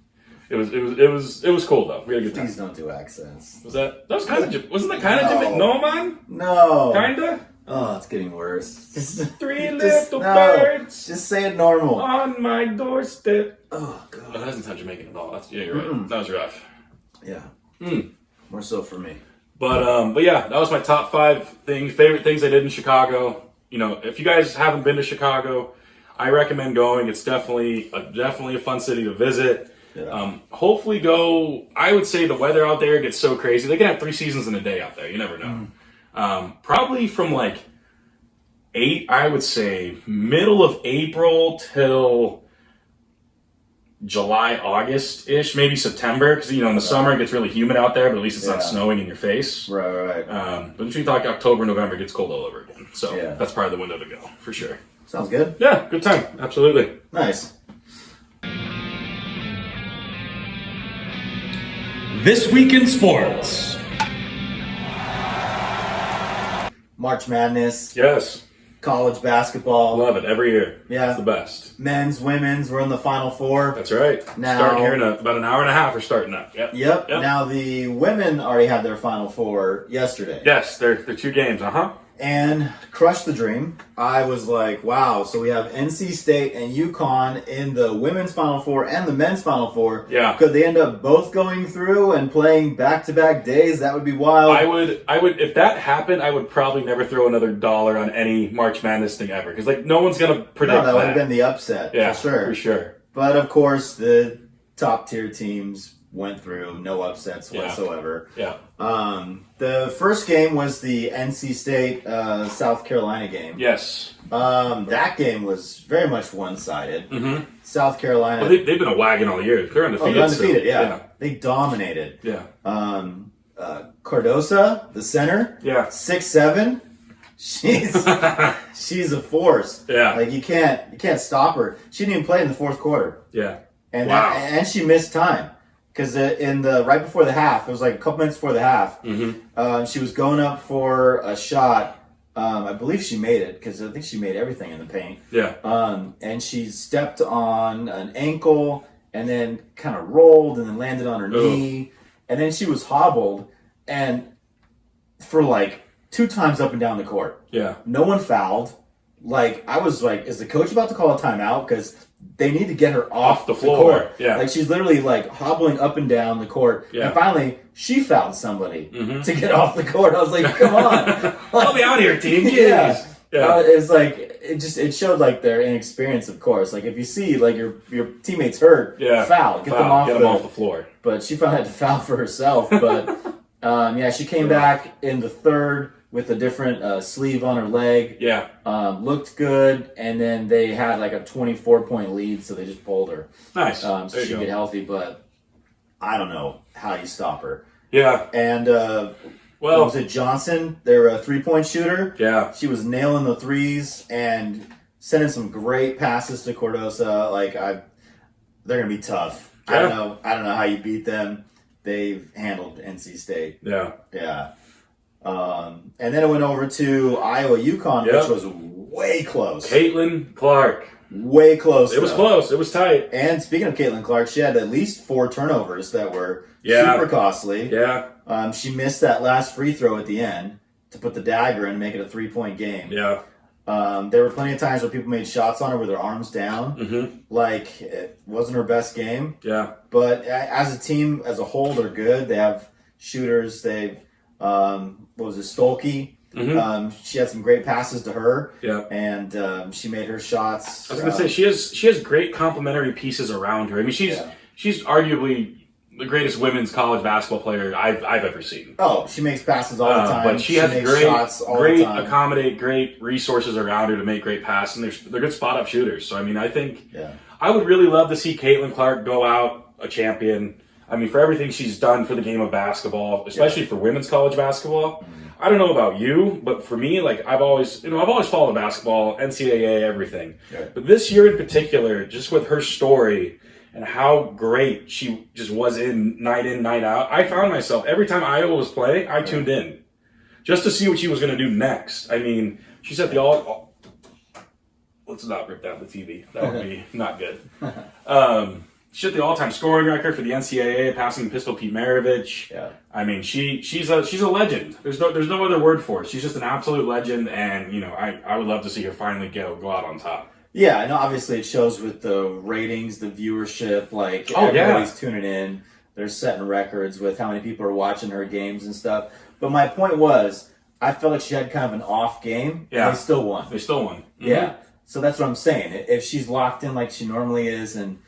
[SPEAKER 1] It was cool though. We had a good time.
[SPEAKER 2] Please don't do accents.
[SPEAKER 1] That was kind of wasn't that kind of Jamaican? No, man.
[SPEAKER 2] No.
[SPEAKER 1] Kinda.
[SPEAKER 2] Oh, it's getting worse.
[SPEAKER 1] Three little birds
[SPEAKER 2] Just say it normal.
[SPEAKER 1] on my doorstep.
[SPEAKER 2] Oh God.
[SPEAKER 1] That doesn't sound Jamaican at all. You're right. That was rough.
[SPEAKER 2] Yeah. More so for me.
[SPEAKER 1] But yeah, that was my top 5 favorite things I did in Chicago. If you guys haven't been to Chicago, I recommend going. It's definitely a fun city to visit.
[SPEAKER 2] Yeah.
[SPEAKER 1] Hopefully go. I would say the weather out there gets so crazy. They can have 3 seasons in a day out there. You never know. Probably from like I would say middle of April till July, August-ish, maybe September, because in the summer it gets really humid out there, but at least it's not snowing in your face.
[SPEAKER 2] Right.
[SPEAKER 1] But between like October, November, it gets cold all over again. So that's probably the window to go for sure.
[SPEAKER 2] Sounds good.
[SPEAKER 1] Yeah, good time. Absolutely.
[SPEAKER 2] Nice.
[SPEAKER 3] This Week in Sports.
[SPEAKER 2] March Madness,
[SPEAKER 1] Yes.
[SPEAKER 2] college basketball.
[SPEAKER 1] Love it every year.
[SPEAKER 2] Yeah.
[SPEAKER 1] It's the best.
[SPEAKER 2] Men's, women's, we're in the Final Four.
[SPEAKER 1] That's right.
[SPEAKER 2] Now-
[SPEAKER 1] Starting here in about an hour and a half, we're starting up.
[SPEAKER 2] Yep. Now the women already had their Final Four yesterday.
[SPEAKER 1] Yes, they're 2 games.
[SPEAKER 2] And crushed the dream. I was like, wow, so we have NC State and UConn in the women's Final Four and the men's Final Four.
[SPEAKER 1] Yeah.
[SPEAKER 2] Could they end up both going through and playing back-to-back days? That would be wild.
[SPEAKER 1] I would, if that happened, I would probably never throw another dollar on any March Madness thing ever. Because, no one's going to predict
[SPEAKER 2] that would have been the upset,
[SPEAKER 1] Yeah,
[SPEAKER 2] for sure.
[SPEAKER 1] for sure.
[SPEAKER 2] But, of course, the top-tier teams went through, no upsets whatsoever.
[SPEAKER 1] Yeah.
[SPEAKER 2] The first game was the NC State South Carolina game.
[SPEAKER 1] Yes.
[SPEAKER 2] That game was very much one-sided.
[SPEAKER 1] Mm-hmm.
[SPEAKER 2] South Carolina.
[SPEAKER 1] Well, they've been a wagon all year. They're undefeated.
[SPEAKER 2] They're undefeated,
[SPEAKER 1] so,
[SPEAKER 2] yeah. They dominated.
[SPEAKER 1] Yeah.
[SPEAKER 2] Cardosa, the center.
[SPEAKER 1] Yeah.
[SPEAKER 2] 6'7". She's a force.
[SPEAKER 1] Yeah.
[SPEAKER 2] Like you can't stop her. She didn't even play in the fourth quarter.
[SPEAKER 1] Yeah.
[SPEAKER 2] And
[SPEAKER 1] Wow.
[SPEAKER 2] and she missed time. Because in the right before the half, it was like a couple minutes before the half. She was going up for a shot. I believe she made it because I think she made everything in the paint.
[SPEAKER 1] Yeah.
[SPEAKER 2] And she stepped on an ankle and then kind of rolled and then landed on her knee. And then she was hobbled and for like 2 times up and down the court.
[SPEAKER 1] Yeah.
[SPEAKER 2] No one fouled. I was like, is the coach about to call a timeout? Because they need to get her off
[SPEAKER 1] the
[SPEAKER 2] the
[SPEAKER 1] floor.
[SPEAKER 2] court.
[SPEAKER 1] Yeah.
[SPEAKER 2] She's literally hobbling up and down the court.
[SPEAKER 1] Yeah.
[SPEAKER 2] And finally, she fouled somebody to get off the court. I was like, come on.
[SPEAKER 1] I'll be out here, team.
[SPEAKER 2] Yeah.
[SPEAKER 1] Jeez. Yeah.
[SPEAKER 2] It's it showed their inexperience, of course. If you see your teammates hurt, foul, get them off
[SPEAKER 1] the floor.
[SPEAKER 2] But she finally had to foul for herself. But she came back in the third with a different sleeve on her leg.
[SPEAKER 1] Yeah.
[SPEAKER 2] Looked good, and then they had a 24-point lead, so they just pulled her.
[SPEAKER 1] Nice.
[SPEAKER 2] So she could get healthy, but I don't know how you stop her.
[SPEAKER 1] Yeah.
[SPEAKER 2] And what was it, Johnson, their 3-point shooter?
[SPEAKER 1] Yeah.
[SPEAKER 2] She was nailing the threes and sending some great passes to Cardosa. They're gonna be tough.
[SPEAKER 1] Yeah.
[SPEAKER 2] I don't know how you beat them. They've handled NC State.
[SPEAKER 1] Yeah.
[SPEAKER 2] Yeah. And then it went over to Iowa UConn, which was way close.
[SPEAKER 1] Caitlin Clark.
[SPEAKER 2] Way close.
[SPEAKER 1] It was close. It was tight.
[SPEAKER 2] And speaking of Caitlin Clark, she had at least 4 turnovers that were super costly.
[SPEAKER 1] Yeah.
[SPEAKER 2] She missed that last free throw at the end to put the dagger in and make it a 3-point game.
[SPEAKER 1] Yeah.
[SPEAKER 2] There were plenty of times where people made shots on her with their arms down.
[SPEAKER 1] Mm-hmm.
[SPEAKER 2] It wasn't her best game.
[SPEAKER 1] Yeah.
[SPEAKER 2] But as a team, as a whole, they're good. They have shooters. They've, Stolke?
[SPEAKER 1] Mm-hmm.
[SPEAKER 2] She had some great passes to her.
[SPEAKER 1] Yeah.
[SPEAKER 2] And she made her shots.
[SPEAKER 1] I was going to say, she has great complementary pieces around her. I mean, she's arguably the greatest women's college basketball player I've ever seen.
[SPEAKER 2] Oh, she makes passes all the time.
[SPEAKER 1] But she has
[SPEAKER 2] makes
[SPEAKER 1] great
[SPEAKER 2] shots all
[SPEAKER 1] great
[SPEAKER 2] the time.
[SPEAKER 1] accommodate, great resources around her to make great passes, and they're good spot up shooters. So I mean, I think I would really love to see Caitlin Clark go out a champion. I mean, for everything she's done for the game of basketball, especially for women's college basketball. I don't know about you, but for me, like I've always followed basketball, NCAA, everything.
[SPEAKER 2] Right.
[SPEAKER 1] But this year in particular, just with her story and how great she just was in, night out, I found myself every time Iowa was playing, I tuned in just to see what she was going to do next. I mean, she's at the all. Let's not rip down the TV. That would be not good. She had the all-time scoring record for the NCAA, passing Pistol Pete Maravich. Yeah. I mean, she's a legend. There's no other word for it. She's just an absolute legend, and you know, I would love to see her finally go out on top.
[SPEAKER 2] Yeah, I know. Obviously, it shows with the ratings, the viewership. Like everybody's tuning in. They're setting records with how many people are watching her games and stuff. But my point was, I felt like she had kind of an off game. Yeah, and they still won.
[SPEAKER 1] Mm-hmm.
[SPEAKER 2] Yeah, so that's what I'm saying. If she's locked in like she normally is, and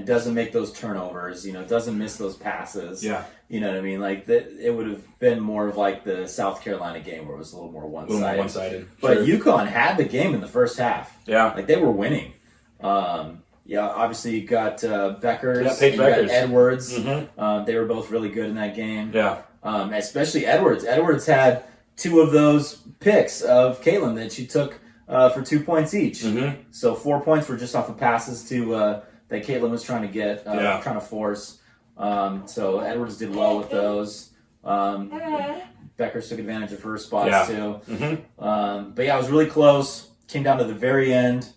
[SPEAKER 2] doesn't make those turnovers, you know, doesn't miss those passes. Yeah. You know what I mean? Like, it would have been more of like the South Carolina game where it was a little more one-sided. But UConn had the game in the first half. Yeah. Like, they were winning. Obviously you got Beckers.
[SPEAKER 1] Yeah, Paige Beckers.
[SPEAKER 2] Got Edwards. Mm-hmm. They were both really good in that game. Yeah. Especially Edwards. Edwards had 2 of those picks of Caitlin that she took for 2 points each. Mm-hmm. So 4 points were just off of passes to that Caitlin was trying to get, trying to force. So Edwards did well with those. Beckers took advantage of her spots too. Mm-hmm. But yeah, it was really close. Came down to the very end.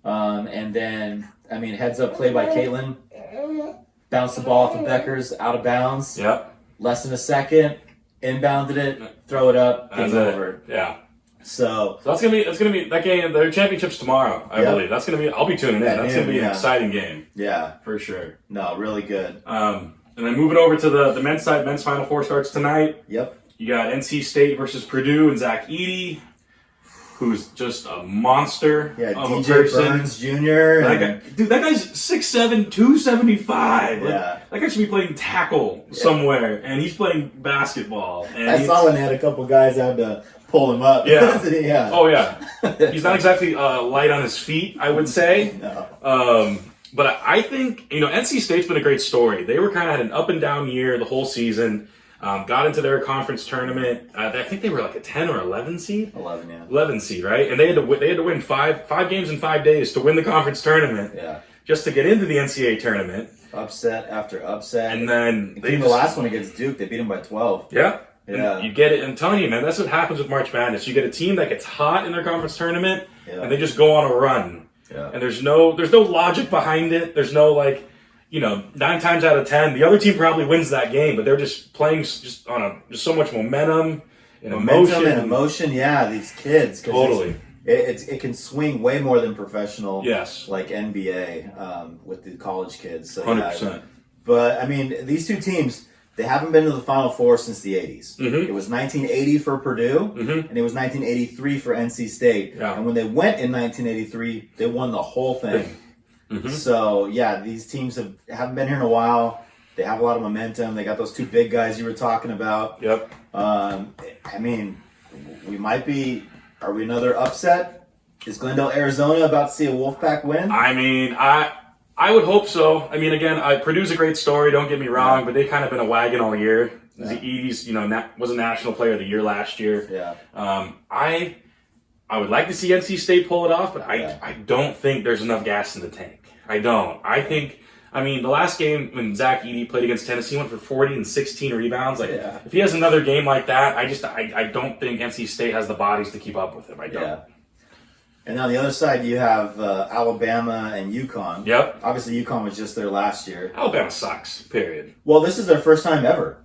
[SPEAKER 2] And then, I mean, heads up play by Caitlin. Bounced the ball off of Beckers, out of bounds. Yep. Less than a second. Inbounded it. Throw it up. Game over.
[SPEAKER 1] Yeah.
[SPEAKER 2] So
[SPEAKER 1] that's gonna be that game. Their championship's tomorrow, I believe. That's gonna be. I'll be tuning in. That's gonna be an exciting game.
[SPEAKER 2] Yeah,
[SPEAKER 1] for sure.
[SPEAKER 2] No, really good.
[SPEAKER 1] And then moving over to the men's side, men's Final Four starts tonight.
[SPEAKER 2] Yep.
[SPEAKER 1] You got NC State versus Purdue and Zach Edey, who's just a monster.
[SPEAKER 2] Yeah,
[SPEAKER 1] of
[SPEAKER 2] DJ
[SPEAKER 1] a person.
[SPEAKER 2] Burns Jr.
[SPEAKER 1] That guy's 6'7", 275.
[SPEAKER 2] Yeah.
[SPEAKER 1] That guy should be playing tackle somewhere, and he's playing basketball. And
[SPEAKER 2] I saw when they had a couple guys out to pull him up.
[SPEAKER 1] Yeah.
[SPEAKER 2] Yeah.
[SPEAKER 1] Oh, yeah. He's not exactly light on his feet, I would say.
[SPEAKER 2] No.
[SPEAKER 1] But I think, you know, NC State's been a great story. They were kind of had an up and down year the whole season. Got into their conference tournament. I think they were like a 10 or 11 seed.
[SPEAKER 2] 11, yeah.
[SPEAKER 1] 11 seed, right? And they had to win five games in 5 days to win the conference tournament.
[SPEAKER 2] Yeah. Just
[SPEAKER 1] to get into the NCAA tournament.
[SPEAKER 2] Upset after upset.
[SPEAKER 1] And then
[SPEAKER 2] the last one against Duke, they beat them by 12.
[SPEAKER 1] Yeah. Yeah. You get it. I'm telling you, man, that's what happens with March Madness. You get a team that gets hot in their conference tournament, and they just go on a run. Yeah. And there's no logic behind it. There's no, like, you know, 9 times out of 10, the other team probably wins that game, but they're just playing just on just so much momentum and
[SPEAKER 2] emotion. Yeah, these kids.
[SPEAKER 1] Totally.
[SPEAKER 2] It can swing way more than professional.
[SPEAKER 1] Yes.
[SPEAKER 2] Like NBA with the college kids. So
[SPEAKER 1] 100%.
[SPEAKER 2] Yeah, but I mean, these two teams. They haven't been to the Final Four since the 80s. Mm-hmm. It was 1980 for Purdue, and it was 1983 for NC State. Yeah. And when they went in 1983, they won the whole thing. Mm-hmm. So, yeah, these teams haven't been here in a while. They have a lot of momentum. They got those 2 big guys you were talking about.
[SPEAKER 1] Yep.
[SPEAKER 2] I mean, we might be... Are we another upset? Is Glendale, Arizona about to see a Wolfpack win?
[SPEAKER 1] I mean, I would hope so. I mean, again, Purdue's a great story, don't get me wrong, but they've kind of been a wagon all year. Yeah. Edey's, you know, was a National Player of the Year last year.
[SPEAKER 2] Yeah.
[SPEAKER 1] I would like to see NC State pull it off, but I don't think there's enough gas in the tank. I don't. I think, I mean, the last game when Zach Edey played against Tennessee, went for 40 and 16 rebounds. Like, if he has another game like that, I don't think NC State has the bodies to keep up with him. I don't. Yeah.
[SPEAKER 2] And on the other side, you have Alabama and UConn.
[SPEAKER 1] Yep.
[SPEAKER 2] Obviously, UConn was just there last year.
[SPEAKER 1] Alabama sucks, period.
[SPEAKER 2] Well, this is their first time ever.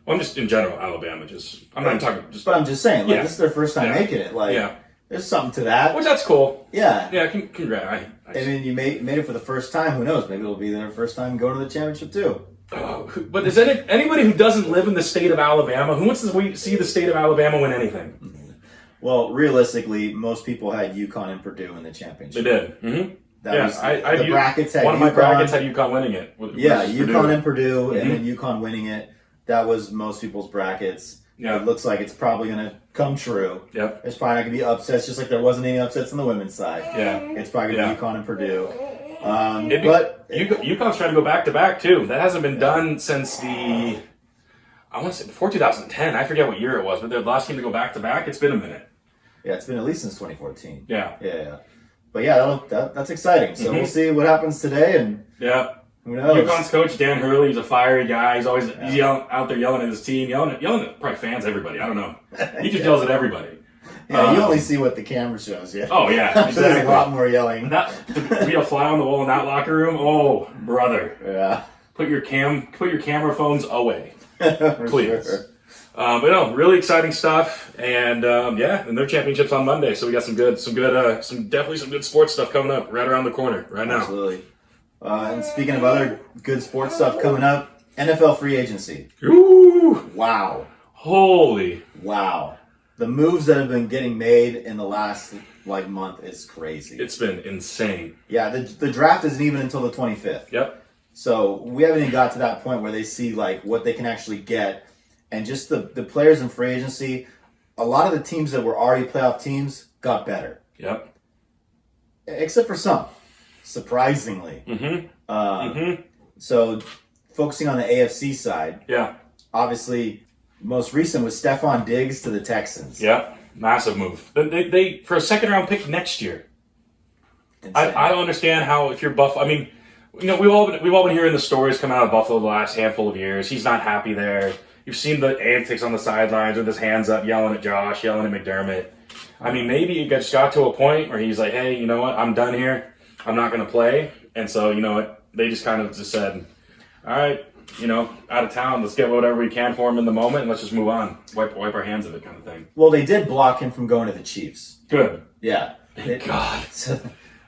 [SPEAKER 1] Well, I'm just, in general, Alabama I'm not talking...
[SPEAKER 2] But I'm just saying, like, this is their first time making it. Like, there's something to that.
[SPEAKER 1] Which, that's cool.
[SPEAKER 2] Yeah.
[SPEAKER 1] Yeah, congrats.
[SPEAKER 2] I mean, you made it for the first time. Who knows? Maybe it'll be their first time going to the championship, too.
[SPEAKER 1] But is anybody who doesn't live in the state of Alabama, who wants to see the state of Alabama win anything?
[SPEAKER 2] Well, realistically, most people had UConn and Purdue in the championship.
[SPEAKER 1] They did. Mm-hmm.
[SPEAKER 2] The brackets had
[SPEAKER 1] one of my brackets had UConn winning it.
[SPEAKER 2] UConn and Purdue, and then UConn winning it. That was most people's brackets.
[SPEAKER 1] Yeah.
[SPEAKER 2] It looks like it's probably going to come true.
[SPEAKER 1] Yep.
[SPEAKER 2] There's probably not going to be upsets, just like there wasn't any upsets on the women's side.
[SPEAKER 1] Yeah.
[SPEAKER 2] It's probably going to be UConn and Purdue.
[SPEAKER 1] UConn's trying to go back-to-back, too. That hasn't been done since I want to say before 2010. I forget what year it was, but they're the last team to go back-to-back. It's been a minute.
[SPEAKER 2] Yeah, it's been at least since 2014.
[SPEAKER 1] Yeah.
[SPEAKER 2] But yeah, that's exciting. So we'll see what happens today, and who knows?
[SPEAKER 1] UConn's coach, Dan Hurley, he's a fiery guy. He's always out there yelling at his team, yelling at probably fans, everybody. I don't know. He just yells at everybody.
[SPEAKER 2] Yeah, you only see what the camera shows you.
[SPEAKER 1] Oh, yeah, exactly.
[SPEAKER 2] There's a lot more yelling.
[SPEAKER 1] To be a fly on the wall in that locker room, oh, brother.
[SPEAKER 2] Yeah.
[SPEAKER 1] Put your camera phones away,
[SPEAKER 2] For
[SPEAKER 1] please.
[SPEAKER 2] sure.
[SPEAKER 1] But no, really exciting stuff, and and their championships on Monday, so we got some definitely some good sports stuff coming up right around the corner right now.
[SPEAKER 2] Absolutely. And speaking of other good sports stuff coming up, NFL free agency.
[SPEAKER 1] Ooh!
[SPEAKER 2] Wow.
[SPEAKER 1] Holy!
[SPEAKER 2] Wow. The moves that have been getting made in the last month is crazy.
[SPEAKER 1] It's been insane.
[SPEAKER 2] Yeah, the draft isn't even until the 25th.
[SPEAKER 1] Yep.
[SPEAKER 2] So we haven't even got to that point where they see what they can actually get. And just the players in free agency, a lot of the teams that were already playoff teams got better.
[SPEAKER 1] Yep.
[SPEAKER 2] Except for some, surprisingly. So focusing on the AFC side, obviously most recent was Stephon Diggs to the Texans.
[SPEAKER 1] Yep. Massive move. They for a second round pick next year. I don't understand how, if you're Buffalo, I mean, we've all been hearing the stories coming out of Buffalo the last handful of years. He's not happy there. You've seen the antics on the sidelines with his hands up, yelling at Josh, yelling at McDermott. I mean, maybe it just got to a point where he's like, hey, you know what? I'm done here. I'm not going to play. And so, you know what? They just kind of just said, all right, out of town, let's get whatever we can for him in the moment, and let's just move on. Wipe our hands of it kind of thing.
[SPEAKER 2] Well, they did block him from going to the Chiefs.
[SPEAKER 1] Good.
[SPEAKER 2] Yeah.
[SPEAKER 1] Thank God.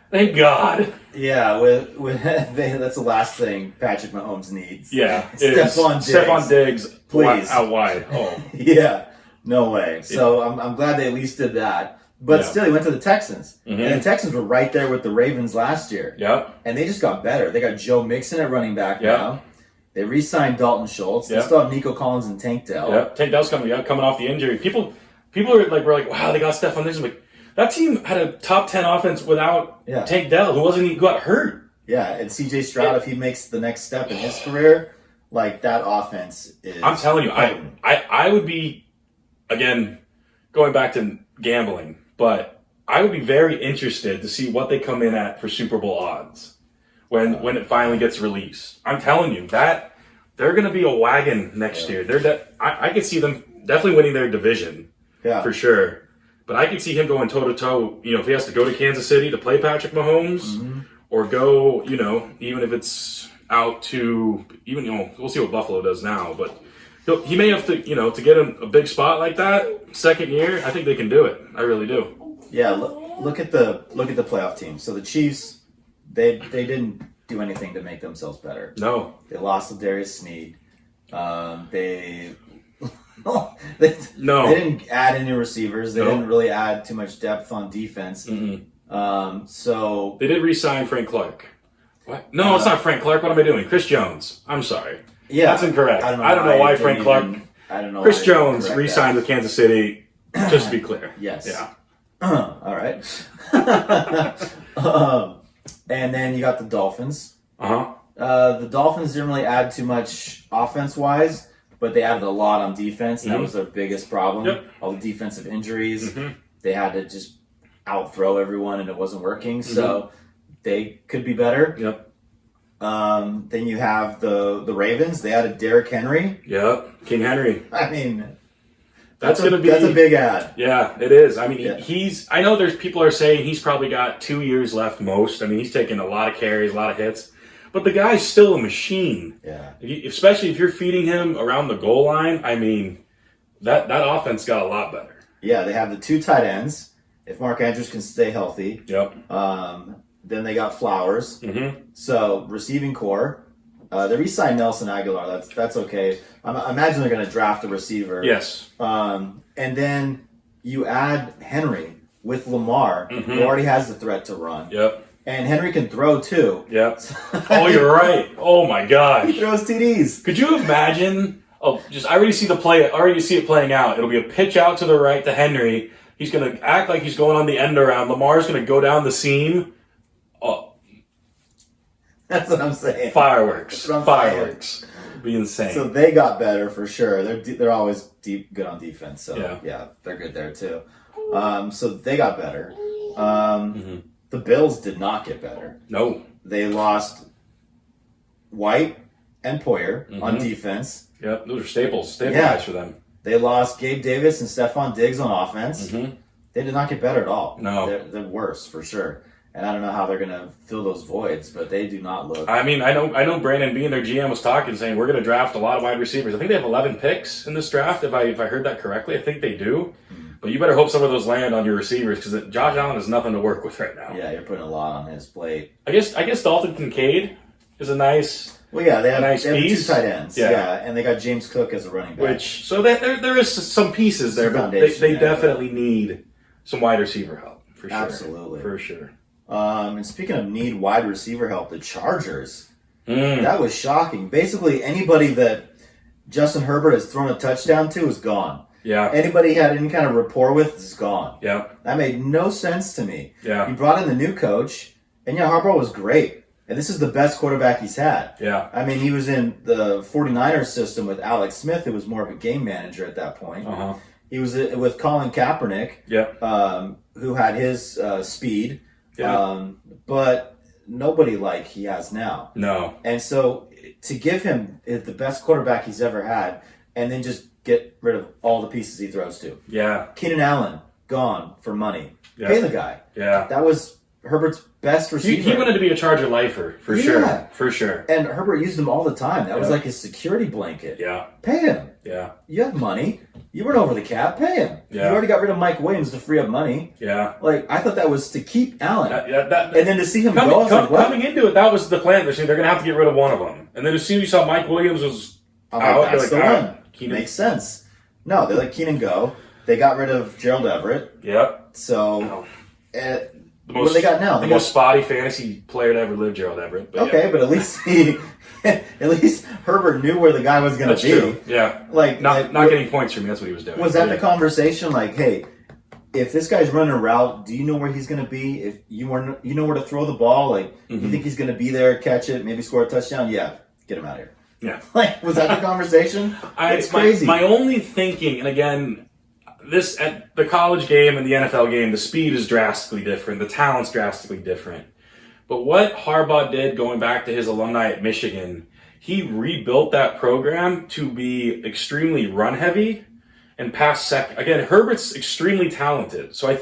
[SPEAKER 1] Thank God.
[SPEAKER 2] Yeah, that's the last thing Patrick Mahomes needs.
[SPEAKER 1] Yeah.
[SPEAKER 2] Stephon
[SPEAKER 1] Diggs,
[SPEAKER 2] please.
[SPEAKER 1] Out wide. Oh.
[SPEAKER 2] Yeah. No way. So I'm glad they at least did that. But still, he went to the Texans. And the Texans were right there with the Ravens last year.
[SPEAKER 1] Yep.
[SPEAKER 2] And they just got better. They got Joe Mixon at running back now. They re-signed Dalton Schultz. They still have Nico Collins and Tank Dell.
[SPEAKER 1] Yep. Tank Dell's coming off the injury. People were like, wow, they got Stephon Diggs. I'm like, that team had a top 10 offense without Tank Dell, who got hurt.
[SPEAKER 2] Yeah, and CJ Stroud, if he makes the next step in his career, that offense is.
[SPEAKER 1] I'm telling you, I would be, again, going back to gambling, but I would be very interested to see what they come in at for Super Bowl odds when it finally gets released. I'm telling you that they're going to be a wagon next year. I could see them definitely winning their division for sure. But I can see him going toe-to-toe, if he has to go to Kansas City to play Patrick Mahomes, or go, even if it's out to, we'll see what Buffalo does now, but he may have to, to get a big spot like that, second year, I think they can do it. I really do.
[SPEAKER 2] Yeah, look at the playoff team. So the Chiefs, they didn't do anything to make themselves better.
[SPEAKER 1] No.
[SPEAKER 2] They lost to Darius Sneed. They didn't add any receivers. They didn't really add too much depth on defense. So
[SPEAKER 1] they did re-sign Frank Clark. What? No, it's not Frank Clark. What am I doing? Chris Jones. I'm sorry.
[SPEAKER 2] Yeah,
[SPEAKER 1] that's incorrect. I don't know why Frank Clark.
[SPEAKER 2] I don't know.
[SPEAKER 1] Chris Jones re-signed with Kansas City. Just to be clear.
[SPEAKER 2] Yes.
[SPEAKER 1] Yeah.
[SPEAKER 2] All right. And then you got the Dolphins. The Dolphins didn't really add too much offense-wise, but they added a lot on defense, and that was their biggest problem.
[SPEAKER 1] Yep.
[SPEAKER 2] All the defensive injuries. They had to just out-throw everyone, and it wasn't working. So they could be better.
[SPEAKER 1] Yep.
[SPEAKER 2] Then you have the Ravens. They added Derrick Henry.
[SPEAKER 1] Yep. King Henry.
[SPEAKER 2] I mean,
[SPEAKER 1] that's a
[SPEAKER 2] big ad.
[SPEAKER 1] Yeah, it is. I mean, I know there's people are saying he's probably got 2 years left most. I mean, he's taking a lot of carries, a lot of hits. But the guy's still a machine.
[SPEAKER 2] Yeah.
[SPEAKER 1] Especially if you're feeding him around the goal line, I mean, that offense got a lot better.
[SPEAKER 2] Yeah, they have the 2 tight ends. If Mark Andrews can stay healthy.
[SPEAKER 1] Yep.
[SPEAKER 2] Then they got Flowers. So, receiving core. They re-signed Nelson Aguilar. That's okay. I imagine they're going to draft a receiver.
[SPEAKER 1] Yes.
[SPEAKER 2] And then you add Henry with Lamar, who already has the threat to run.
[SPEAKER 1] Yep.
[SPEAKER 2] And Henry can throw too.
[SPEAKER 1] Yep. Oh, you're right. Oh my gosh.
[SPEAKER 2] He throws TDs.
[SPEAKER 1] Could you imagine? Oh, I already see the play. I already see it playing out. It'll be a pitch out to the right to Henry. He's going to act like he's going on the end around. Lamar's going to go down the seam. Oh,
[SPEAKER 2] that's what I'm saying.
[SPEAKER 1] Fireworks.
[SPEAKER 2] That's what I'm
[SPEAKER 1] Fireworks.
[SPEAKER 2] saying.
[SPEAKER 1] It'd be insane.
[SPEAKER 2] So they got better for sure. They're always good on defense. So yeah, they're good there too. So they got better. The Bills did not get better.
[SPEAKER 1] No.
[SPEAKER 2] They lost White and Poyer on defense.
[SPEAKER 1] Yep, those are staples guys for them.
[SPEAKER 2] They lost Gabe Davis and Stephon Diggs on offense. They did not get better at all.
[SPEAKER 1] No.
[SPEAKER 2] They're worse for sure. And I don't know how they're going to fill those voids, but they do not look.
[SPEAKER 1] I mean, I know Brandon Bean, their GM, was talking, saying we're going to draft a lot of wide receivers. I think they have 11 picks in this draft, if I heard that correctly. I think they do. But you better hope some of those land on your receivers, because Josh Allen has nothing to work with right now.
[SPEAKER 2] Yeah, you're putting a lot on his plate.
[SPEAKER 1] I guess Dalton Kincaid is a nice.
[SPEAKER 2] Well, yeah, they have two
[SPEAKER 1] piece.
[SPEAKER 2] tight ends. Yeah, and they got James Cook as a running back.
[SPEAKER 1] So there is some pieces there, but they definitely need some wide receiver help for sure.
[SPEAKER 2] Absolutely,
[SPEAKER 1] for sure.
[SPEAKER 2] And speaking of need wide receiver help, the Chargers. That was shocking. Basically, anybody that Justin Herbert has thrown a touchdown to is gone.
[SPEAKER 1] Yeah.
[SPEAKER 2] Anybody he had any kind of rapport with is gone.
[SPEAKER 1] Yeah.
[SPEAKER 2] That made no sense to me.
[SPEAKER 1] Yeah.
[SPEAKER 2] He brought in the new coach, and Harbaugh was great. And this is the best quarterback he's had.
[SPEAKER 1] Yeah.
[SPEAKER 2] I mean, he was in the 49ers system with Alex Smith, who was more of a game manager at that point. He was with Colin Kaepernick, who had his speed, but nobody like he has now.
[SPEAKER 1] No.
[SPEAKER 2] And so to give him the best quarterback he's ever had, and then just get rid of all the pieces he throws to.
[SPEAKER 1] Yeah.
[SPEAKER 2] Keenan Allen, gone for money.
[SPEAKER 1] Yeah.
[SPEAKER 2] Pay the guy.
[SPEAKER 1] Yeah.
[SPEAKER 2] That was Herbert's best receiver.
[SPEAKER 1] He wanted to be a Charger lifer, for sure. For sure.
[SPEAKER 2] And Herbert used him all the time. That was like his security blanket.
[SPEAKER 1] Yeah.
[SPEAKER 2] Pay him.
[SPEAKER 1] Yeah.
[SPEAKER 2] You have money. You weren't over the cap. Pay him.
[SPEAKER 1] Yeah.
[SPEAKER 2] You already got rid of Mike Williams to free up money.
[SPEAKER 1] Yeah.
[SPEAKER 2] Like, I thought that was to keep Allen.
[SPEAKER 1] And
[SPEAKER 2] then to see him go, I was like, what?
[SPEAKER 1] Coming into it, that was the plan. They're saying they're going to have to get rid of one of them. And then as soon as you saw Mike Williams was out,
[SPEAKER 2] that's the one.
[SPEAKER 1] Keenan.
[SPEAKER 2] Makes sense. No, they let Keenan go. They got rid of Gerald Everett.
[SPEAKER 1] Yep.
[SPEAKER 2] So, what do they got now?
[SPEAKER 1] The most spotty fantasy player to ever live, Gerald Everett. But
[SPEAKER 2] but at least at least Herbert knew where the guy was going to be.
[SPEAKER 1] True. Yeah.
[SPEAKER 2] Like
[SPEAKER 1] not getting points from me. That's what he was doing.
[SPEAKER 2] Was that the conversation? Like, hey, if this guy's running a route, do you know where he's going to be? If you know where to throw the ball, like you think he's going to be there, catch it, maybe score a touchdown? Yeah, get him out of here.
[SPEAKER 1] Yeah.
[SPEAKER 2] Like, was that the conversation? It's crazy.
[SPEAKER 1] My only thinking, and again, this at the college game and the NFL game, the speed is drastically different. The talent's drastically different. But what Harbaugh did going back to his alumni at Michigan, he rebuilt that program to be extremely run heavy and pass second. Again, Herbert's extremely talented. So I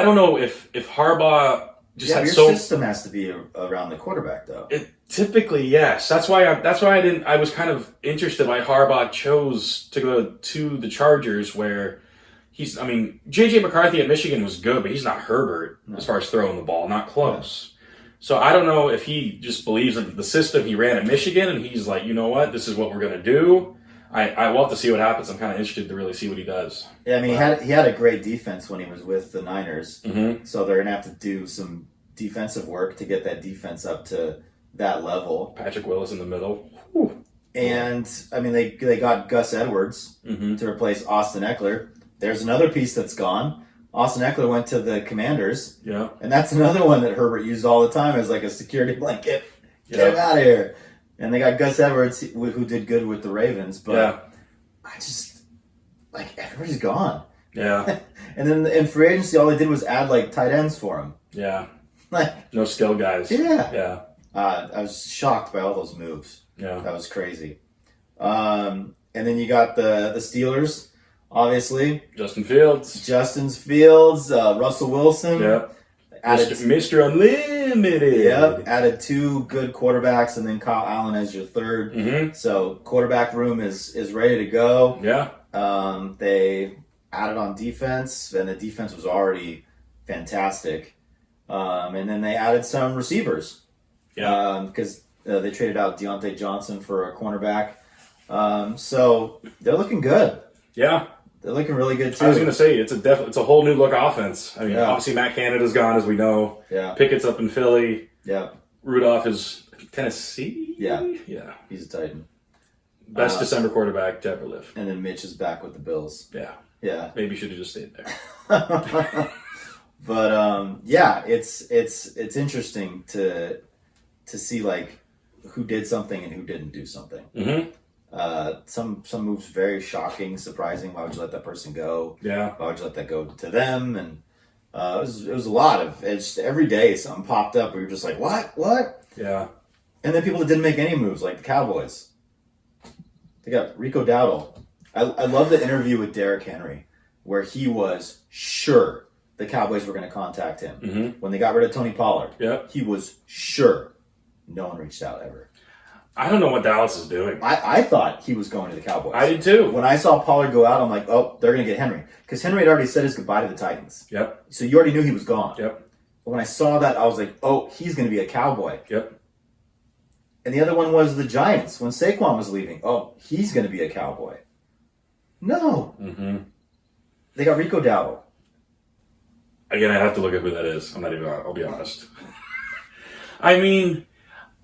[SPEAKER 1] don't know if Harbaugh just had
[SPEAKER 2] your system has to be around the quarterback, though.
[SPEAKER 1] Typically, yes. That's why I was kind of interested why Harbaugh chose to go to the Chargers, where J.J. McCarthy at Michigan was good, but he's not Herbert as far as throwing the ball, not close. Yeah. So I don't know if he just believes in the system he ran at Michigan, and he's like, you know what, this is what we're going to do. I will have to see what happens. I'm kind of interested to really see what he does.
[SPEAKER 2] Yeah, I mean, he had a great defense when he was with the Niners, so they're going to have to do some defensive work to get that defense up to that level.
[SPEAKER 1] Patrick Willis in the middle. Whew.
[SPEAKER 2] And, I mean, they got Gus Edwards to replace Austin Eckler. There's another piece that's gone. Austin Eckler went to the Commanders. Yeah. And that's another one that Herbert used all the time as like a security blanket. Get him out of here. And they got Gus Edwards, who did good with the Ravens. But I just, everybody's gone.
[SPEAKER 1] Yeah.
[SPEAKER 2] And then in free agency, all they did was add, tight ends for him.
[SPEAKER 1] Yeah. No skill guys.
[SPEAKER 2] Yeah.
[SPEAKER 1] Yeah.
[SPEAKER 2] I was shocked by all those moves.
[SPEAKER 1] Yeah.
[SPEAKER 2] That was crazy. And then you got the Steelers, obviously.
[SPEAKER 1] Justin Fields,
[SPEAKER 2] Russell Wilson.
[SPEAKER 1] Yep. Mr. Unlimited.
[SPEAKER 2] Yep. Added two good quarterbacks and then Kyle Allen as your third. So quarterback room is ready to go.
[SPEAKER 1] Yeah.
[SPEAKER 2] They added on defense, and the defense was already fantastic. And then they added some receivers.
[SPEAKER 1] Yeah.
[SPEAKER 2] Because they traded out Deontay Johnson for a cornerback. So they're looking good.
[SPEAKER 1] Yeah.
[SPEAKER 2] They're looking really good too.
[SPEAKER 1] I was going to say it's a whole new look offense. I mean,
[SPEAKER 2] Yeah.
[SPEAKER 1] obviously Matt Canada's gone, as we know.
[SPEAKER 2] Yeah.
[SPEAKER 1] Pickett's up in Philly.
[SPEAKER 2] Yeah.
[SPEAKER 1] Rudolph is Tennessee.
[SPEAKER 2] Yeah.
[SPEAKER 1] Yeah.
[SPEAKER 2] He's a Titan.
[SPEAKER 1] Best December quarterback to ever live.
[SPEAKER 2] And then Mitch is back with the Bills.
[SPEAKER 1] Yeah.
[SPEAKER 2] Yeah.
[SPEAKER 1] Maybe should have just stayed there.
[SPEAKER 2] But yeah, it's interesting to see like who did something and who didn't do something.
[SPEAKER 1] Mm-hmm.
[SPEAKER 2] Some moves very shocking, surprising. Why would you let that person go?
[SPEAKER 1] Yeah.
[SPEAKER 2] Why would you let that go to them? And it was a lot of it's every day something popped up. We were just like, what?
[SPEAKER 1] Yeah.
[SPEAKER 2] And then people that didn't make any moves, like the Cowboys. They got Rico Dowdle. I love the interview with Derrick Henry, where he was sure the Cowboys were going to contact him.
[SPEAKER 1] Mm-hmm.
[SPEAKER 2] When they got rid of Tony Pollard,
[SPEAKER 1] Yeah.
[SPEAKER 2] he was sure. No one reached out ever.
[SPEAKER 1] I don't know what Dallas is doing.
[SPEAKER 2] I thought he was going to the Cowboys.
[SPEAKER 1] I did too.
[SPEAKER 2] When I saw Pollard go out, I'm like, oh, they're going to get Henry. Because Henry had already said his goodbye to the Titans.
[SPEAKER 1] Yep.
[SPEAKER 2] So you already knew he was gone.
[SPEAKER 1] Yep.
[SPEAKER 2] But when I saw that, I was like, oh, he's going to be a Cowboy.
[SPEAKER 1] Yep.
[SPEAKER 2] And the other one was the Giants. When Saquon was leaving, oh, he's going to be a Cowboy. No.
[SPEAKER 1] Mm-hmm.
[SPEAKER 2] They got Rico Dowdle.
[SPEAKER 1] Again, I have to look at who that is. I'll be honest. I mean,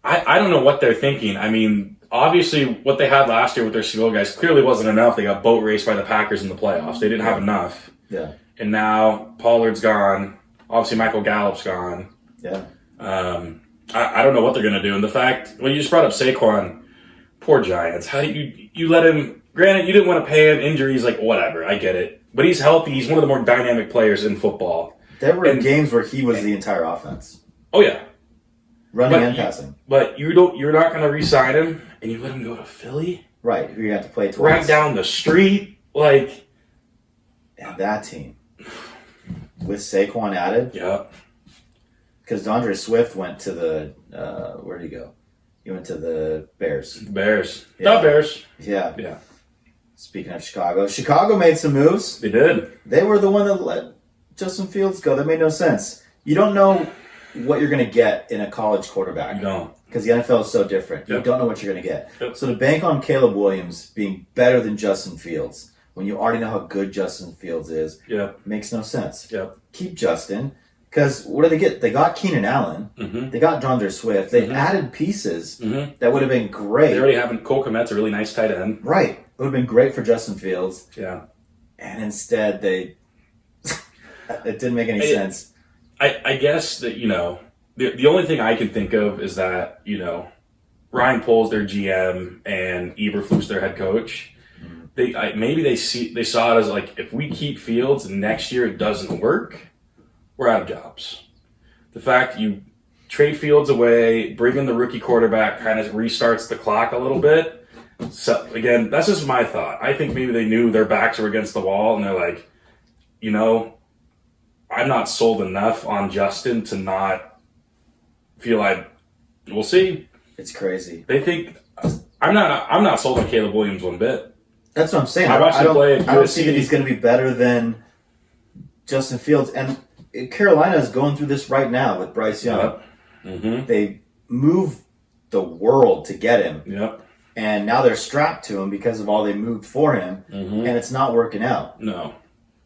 [SPEAKER 1] I don't know what they're thinking. I mean, obviously what they had last year with their skill guys clearly wasn't enough. They got boat raced by the Packers in the playoffs. They didn't have enough.
[SPEAKER 2] Yeah.
[SPEAKER 1] And now Pollard's gone. Obviously Michael Gallup's gone.
[SPEAKER 2] Yeah.
[SPEAKER 1] I don't know what they're going to do. And the fact, well, you just brought up Saquon. Poor Giants. How do you let him, granted, you didn't want to pay him injuries, like whatever, I get it. But he's healthy. He's one of the more dynamic players in football.
[SPEAKER 2] There were games where he was the entire offense.
[SPEAKER 1] Oh, yeah.
[SPEAKER 2] Running and passing.
[SPEAKER 1] But you're not going to re-sign him, and you let him go to Philly?
[SPEAKER 2] Right. You have to play twice.
[SPEAKER 1] Right down the street? Like.
[SPEAKER 2] And that team. With Saquon added.
[SPEAKER 1] Yeah.
[SPEAKER 2] Because DeAndre Swift went to the, where'd he go? He went to the Bears.
[SPEAKER 1] Bears.
[SPEAKER 2] Yeah.
[SPEAKER 1] The Bears.
[SPEAKER 2] Yeah.
[SPEAKER 1] Yeah.
[SPEAKER 2] Speaking of Chicago made some moves.
[SPEAKER 1] They did.
[SPEAKER 2] They were the one that let Justin Fields go. That made no sense. You don't know what you're going to get in a college quarterback.
[SPEAKER 1] You don't.
[SPEAKER 2] Because the NFL is so different.
[SPEAKER 1] Yep.
[SPEAKER 2] You don't know what you're going to get.
[SPEAKER 1] Yep.
[SPEAKER 2] So to bank on Caleb Williams being better than Justin Fields, when you already know how good Justin Fields is, makes no sense.
[SPEAKER 1] Yep.
[SPEAKER 2] Keep Justin. Because what did they get? They got Keenan Allen.
[SPEAKER 1] Mm-hmm.
[SPEAKER 2] They got DeAndre Swift. They added pieces that would have been great.
[SPEAKER 1] They already have Cole Kmet's a really nice tight end.
[SPEAKER 2] Right. It would have been great for Justin Fields.
[SPEAKER 1] Yeah.
[SPEAKER 2] And instead, it didn't make any sense.
[SPEAKER 1] I guess that, the only thing I can think of is that, Ryan Poles their GM and Eberflus their head coach. Maybe they saw it as like, if we keep Fields and next year it doesn't work, we're out of jobs. The fact you trade Fields away, bring in the rookie quarterback, kind of restarts the clock a little bit. So again, that's just my thought. I think maybe they knew their backs were against the wall and they're like, I'm not sold enough on Justin to not feel we'll see.
[SPEAKER 2] It's crazy.
[SPEAKER 1] They think I'm not sold on Caleb Williams one bit.
[SPEAKER 2] That's what I'm saying.
[SPEAKER 1] I watched him play at
[SPEAKER 2] I don't
[SPEAKER 1] USC.
[SPEAKER 2] see that he's going to be better than Justin Fields. And Carolina is going through this right now with Bryce Young.
[SPEAKER 1] Yep. Mm-hmm.
[SPEAKER 2] They moved the world to get him.
[SPEAKER 1] Yep.
[SPEAKER 2] And now they're strapped to him because of all they moved for him.
[SPEAKER 1] Mm-hmm.
[SPEAKER 2] And it's not working out.
[SPEAKER 1] No.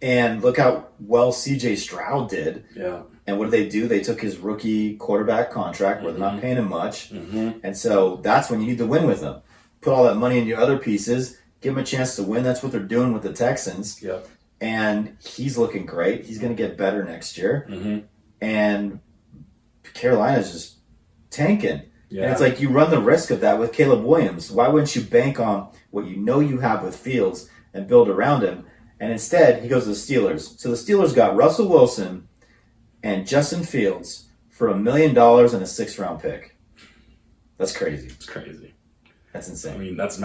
[SPEAKER 2] And look how well C.J. Stroud did.
[SPEAKER 1] Yeah.
[SPEAKER 2] And what did they do? They took his rookie quarterback contract where they're not paying him much.
[SPEAKER 1] Mm-hmm.
[SPEAKER 2] And so that's when you need to win with him. Put all that money in your other pieces. Give him a chance to win. That's what they're doing with the Texans.
[SPEAKER 1] Yep.
[SPEAKER 2] And he's looking great. He's going to get better next year.
[SPEAKER 1] Mm-hmm.
[SPEAKER 2] And Carolina's just tanking.
[SPEAKER 1] Yeah.
[SPEAKER 2] And it's like you run the risk of that with Caleb Williams. Why wouldn't you bank on what you know you have with Fields and build around him? And instead, he goes to the Steelers. So the Steelers got Russell Wilson and Justin Fields for $1 million and a 6th-round pick. That's crazy.
[SPEAKER 1] It's crazy.
[SPEAKER 2] That's insane.
[SPEAKER 1] I mean, that's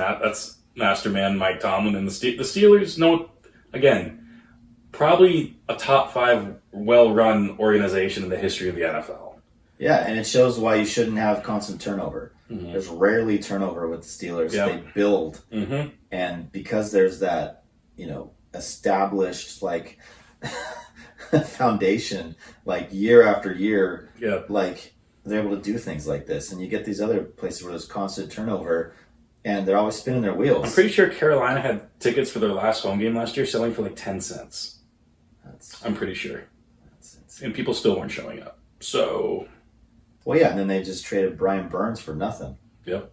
[SPEAKER 1] masterman Mike Tomlin and the Steelers. No, again, probably a top 5 well-run organization in the history of the NFL.
[SPEAKER 2] Yeah, and it shows why you shouldn't have constant turnover. Mm-hmm. There's rarely turnover with the Steelers.
[SPEAKER 1] Yep.
[SPEAKER 2] They build.
[SPEAKER 1] Mm-hmm.
[SPEAKER 2] And because there's that, established, foundation, year after year,
[SPEAKER 1] Yep.
[SPEAKER 2] they're able to do things like this. And you get these other places where there's constant turnover, and they're always spinning their wheels.
[SPEAKER 1] I'm pretty sure Carolina had tickets for their last home game last year selling for like 10 cents. I'm pretty sure. And people still weren't showing up. So.
[SPEAKER 2] Well, yeah, and then they just traded Brian Burns for nothing.
[SPEAKER 1] Yep.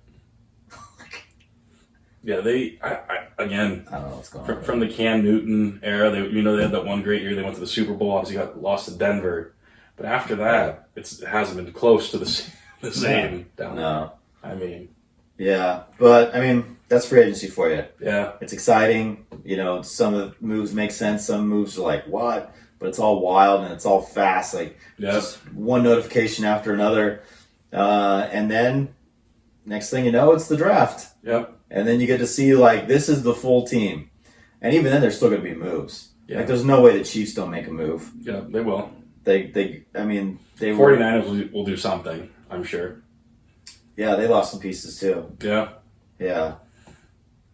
[SPEAKER 1] Yeah, I don't
[SPEAKER 2] know what's going on.
[SPEAKER 1] From the Cam Newton era, they had that one great year. They went to the Super Bowl. Obviously, got lost to Denver, but after that, it hasn't been close to the same down there. I mean,
[SPEAKER 2] yeah, but I mean that's free agency for you.
[SPEAKER 1] Yeah,
[SPEAKER 2] it's exciting. Some of the moves make sense. Some moves are like what, but it's all wild and it's all fast. Like just one notification after another, and then next thing you know, it's the draft.
[SPEAKER 1] Yep.
[SPEAKER 2] And then you get to see, like, this is the full team. And even then, there's still going to be moves.
[SPEAKER 1] Yeah.
[SPEAKER 2] Like, there's no way the Chiefs don't make a move.
[SPEAKER 1] Yeah, they will.
[SPEAKER 2] They
[SPEAKER 1] 49ers will do something, I'm sure.
[SPEAKER 2] Yeah, they lost some pieces, too.
[SPEAKER 1] Yeah.
[SPEAKER 2] Yeah.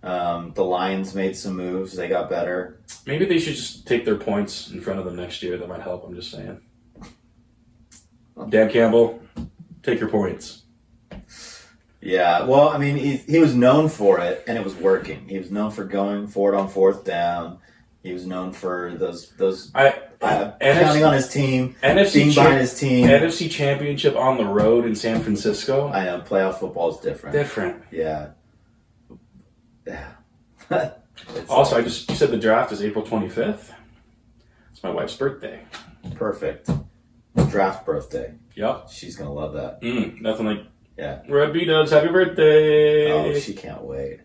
[SPEAKER 2] The Lions made some moves. They got better.
[SPEAKER 1] Maybe they should just take their points in front of them next year. That might help, I'm just saying. Dan Campbell, take your points.
[SPEAKER 2] Yeah, well, I mean, he was known for it, and it was working. He was known for going for it on fourth down. He was known for those counting on his team, being behind his team.
[SPEAKER 1] NFC Championship on the road in San Francisco.
[SPEAKER 2] I know, playoff football is different. Yeah.
[SPEAKER 1] Also, you said the draft is April 25th. It's my wife's birthday.
[SPEAKER 2] Perfect. Draft birthday.
[SPEAKER 1] Yep.
[SPEAKER 2] She's going to love that.
[SPEAKER 1] Nothing like...
[SPEAKER 2] Yeah.
[SPEAKER 1] Red B-Dubs, happy birthday!
[SPEAKER 2] Oh, she can't wait.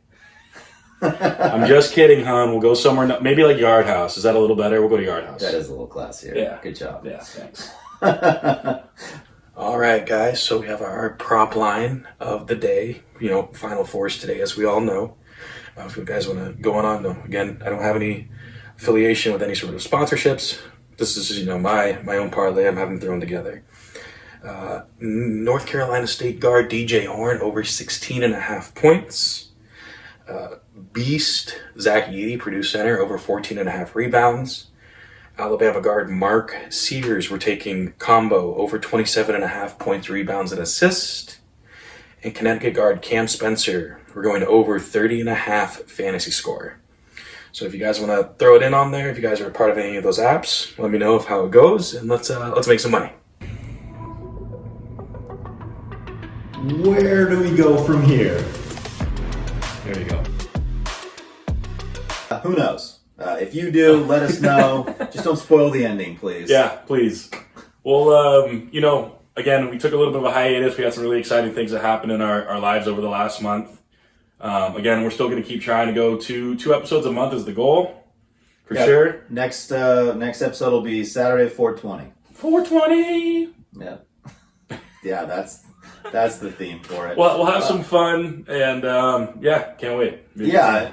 [SPEAKER 1] I'm just kidding, hon. We'll go somewhere, maybe like Yard House. Is that a little better? We'll go to Yard House.
[SPEAKER 2] That is a little classier.
[SPEAKER 1] Yeah.
[SPEAKER 2] Good job.
[SPEAKER 1] Yeah, thanks. All right, guys. So we have our prop line of the day. Final Fours today, as we all know. If you guys want to go on, no. Again, I don't have any affiliation with any sort of sponsorships. This is, my own parlay I'm having thrown together. North Carolina State guard DJ Horn over 16.5 points. Beast Zach Edey, Purdue center, over 14.5 rebounds. Alabama guard Mark Sears, we're taking combo over 27.5 points, rebounds, and assists. And Connecticut guard Cam Spencer, we're going to over 30.5 fantasy score. So if you guys want to throw it in on there, if you guys are a part of any of those apps, let me know how it goes, and let's make some money.
[SPEAKER 3] Where do we go from here?
[SPEAKER 1] There you go.
[SPEAKER 2] Who knows? If you do, let us know. Just don't spoil the ending, please.
[SPEAKER 1] Yeah, please. Well, again, we took a little bit of a hiatus. We had some really exciting things that happened in our lives over the last month. Again, we're still going to keep trying to go to 2 episodes a month is the goal, for sure.
[SPEAKER 2] Next episode will be Saturday, 420.
[SPEAKER 1] 420.
[SPEAKER 2] Yeah. Yeah, that's the theme for it.
[SPEAKER 1] Well, we'll have some fun, and can't wait.
[SPEAKER 2] Yeah,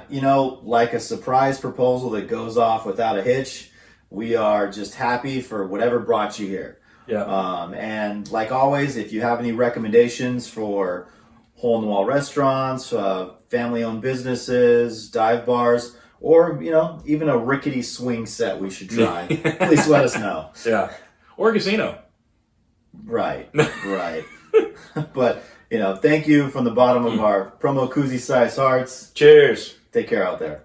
[SPEAKER 2] like a surprise proposal that goes off without a hitch. We are just happy for whatever brought you here.
[SPEAKER 1] Yeah.
[SPEAKER 2] And like always, if you have any recommendations for hole-in-the-wall restaurants, family-owned businesses, dive bars, or even a rickety swing set we should try, please let us know.
[SPEAKER 1] Yeah. Or a casino.
[SPEAKER 2] Right. But, thank you from the bottom of our promo koozie size hearts.
[SPEAKER 1] Cheers.
[SPEAKER 2] Take care out there.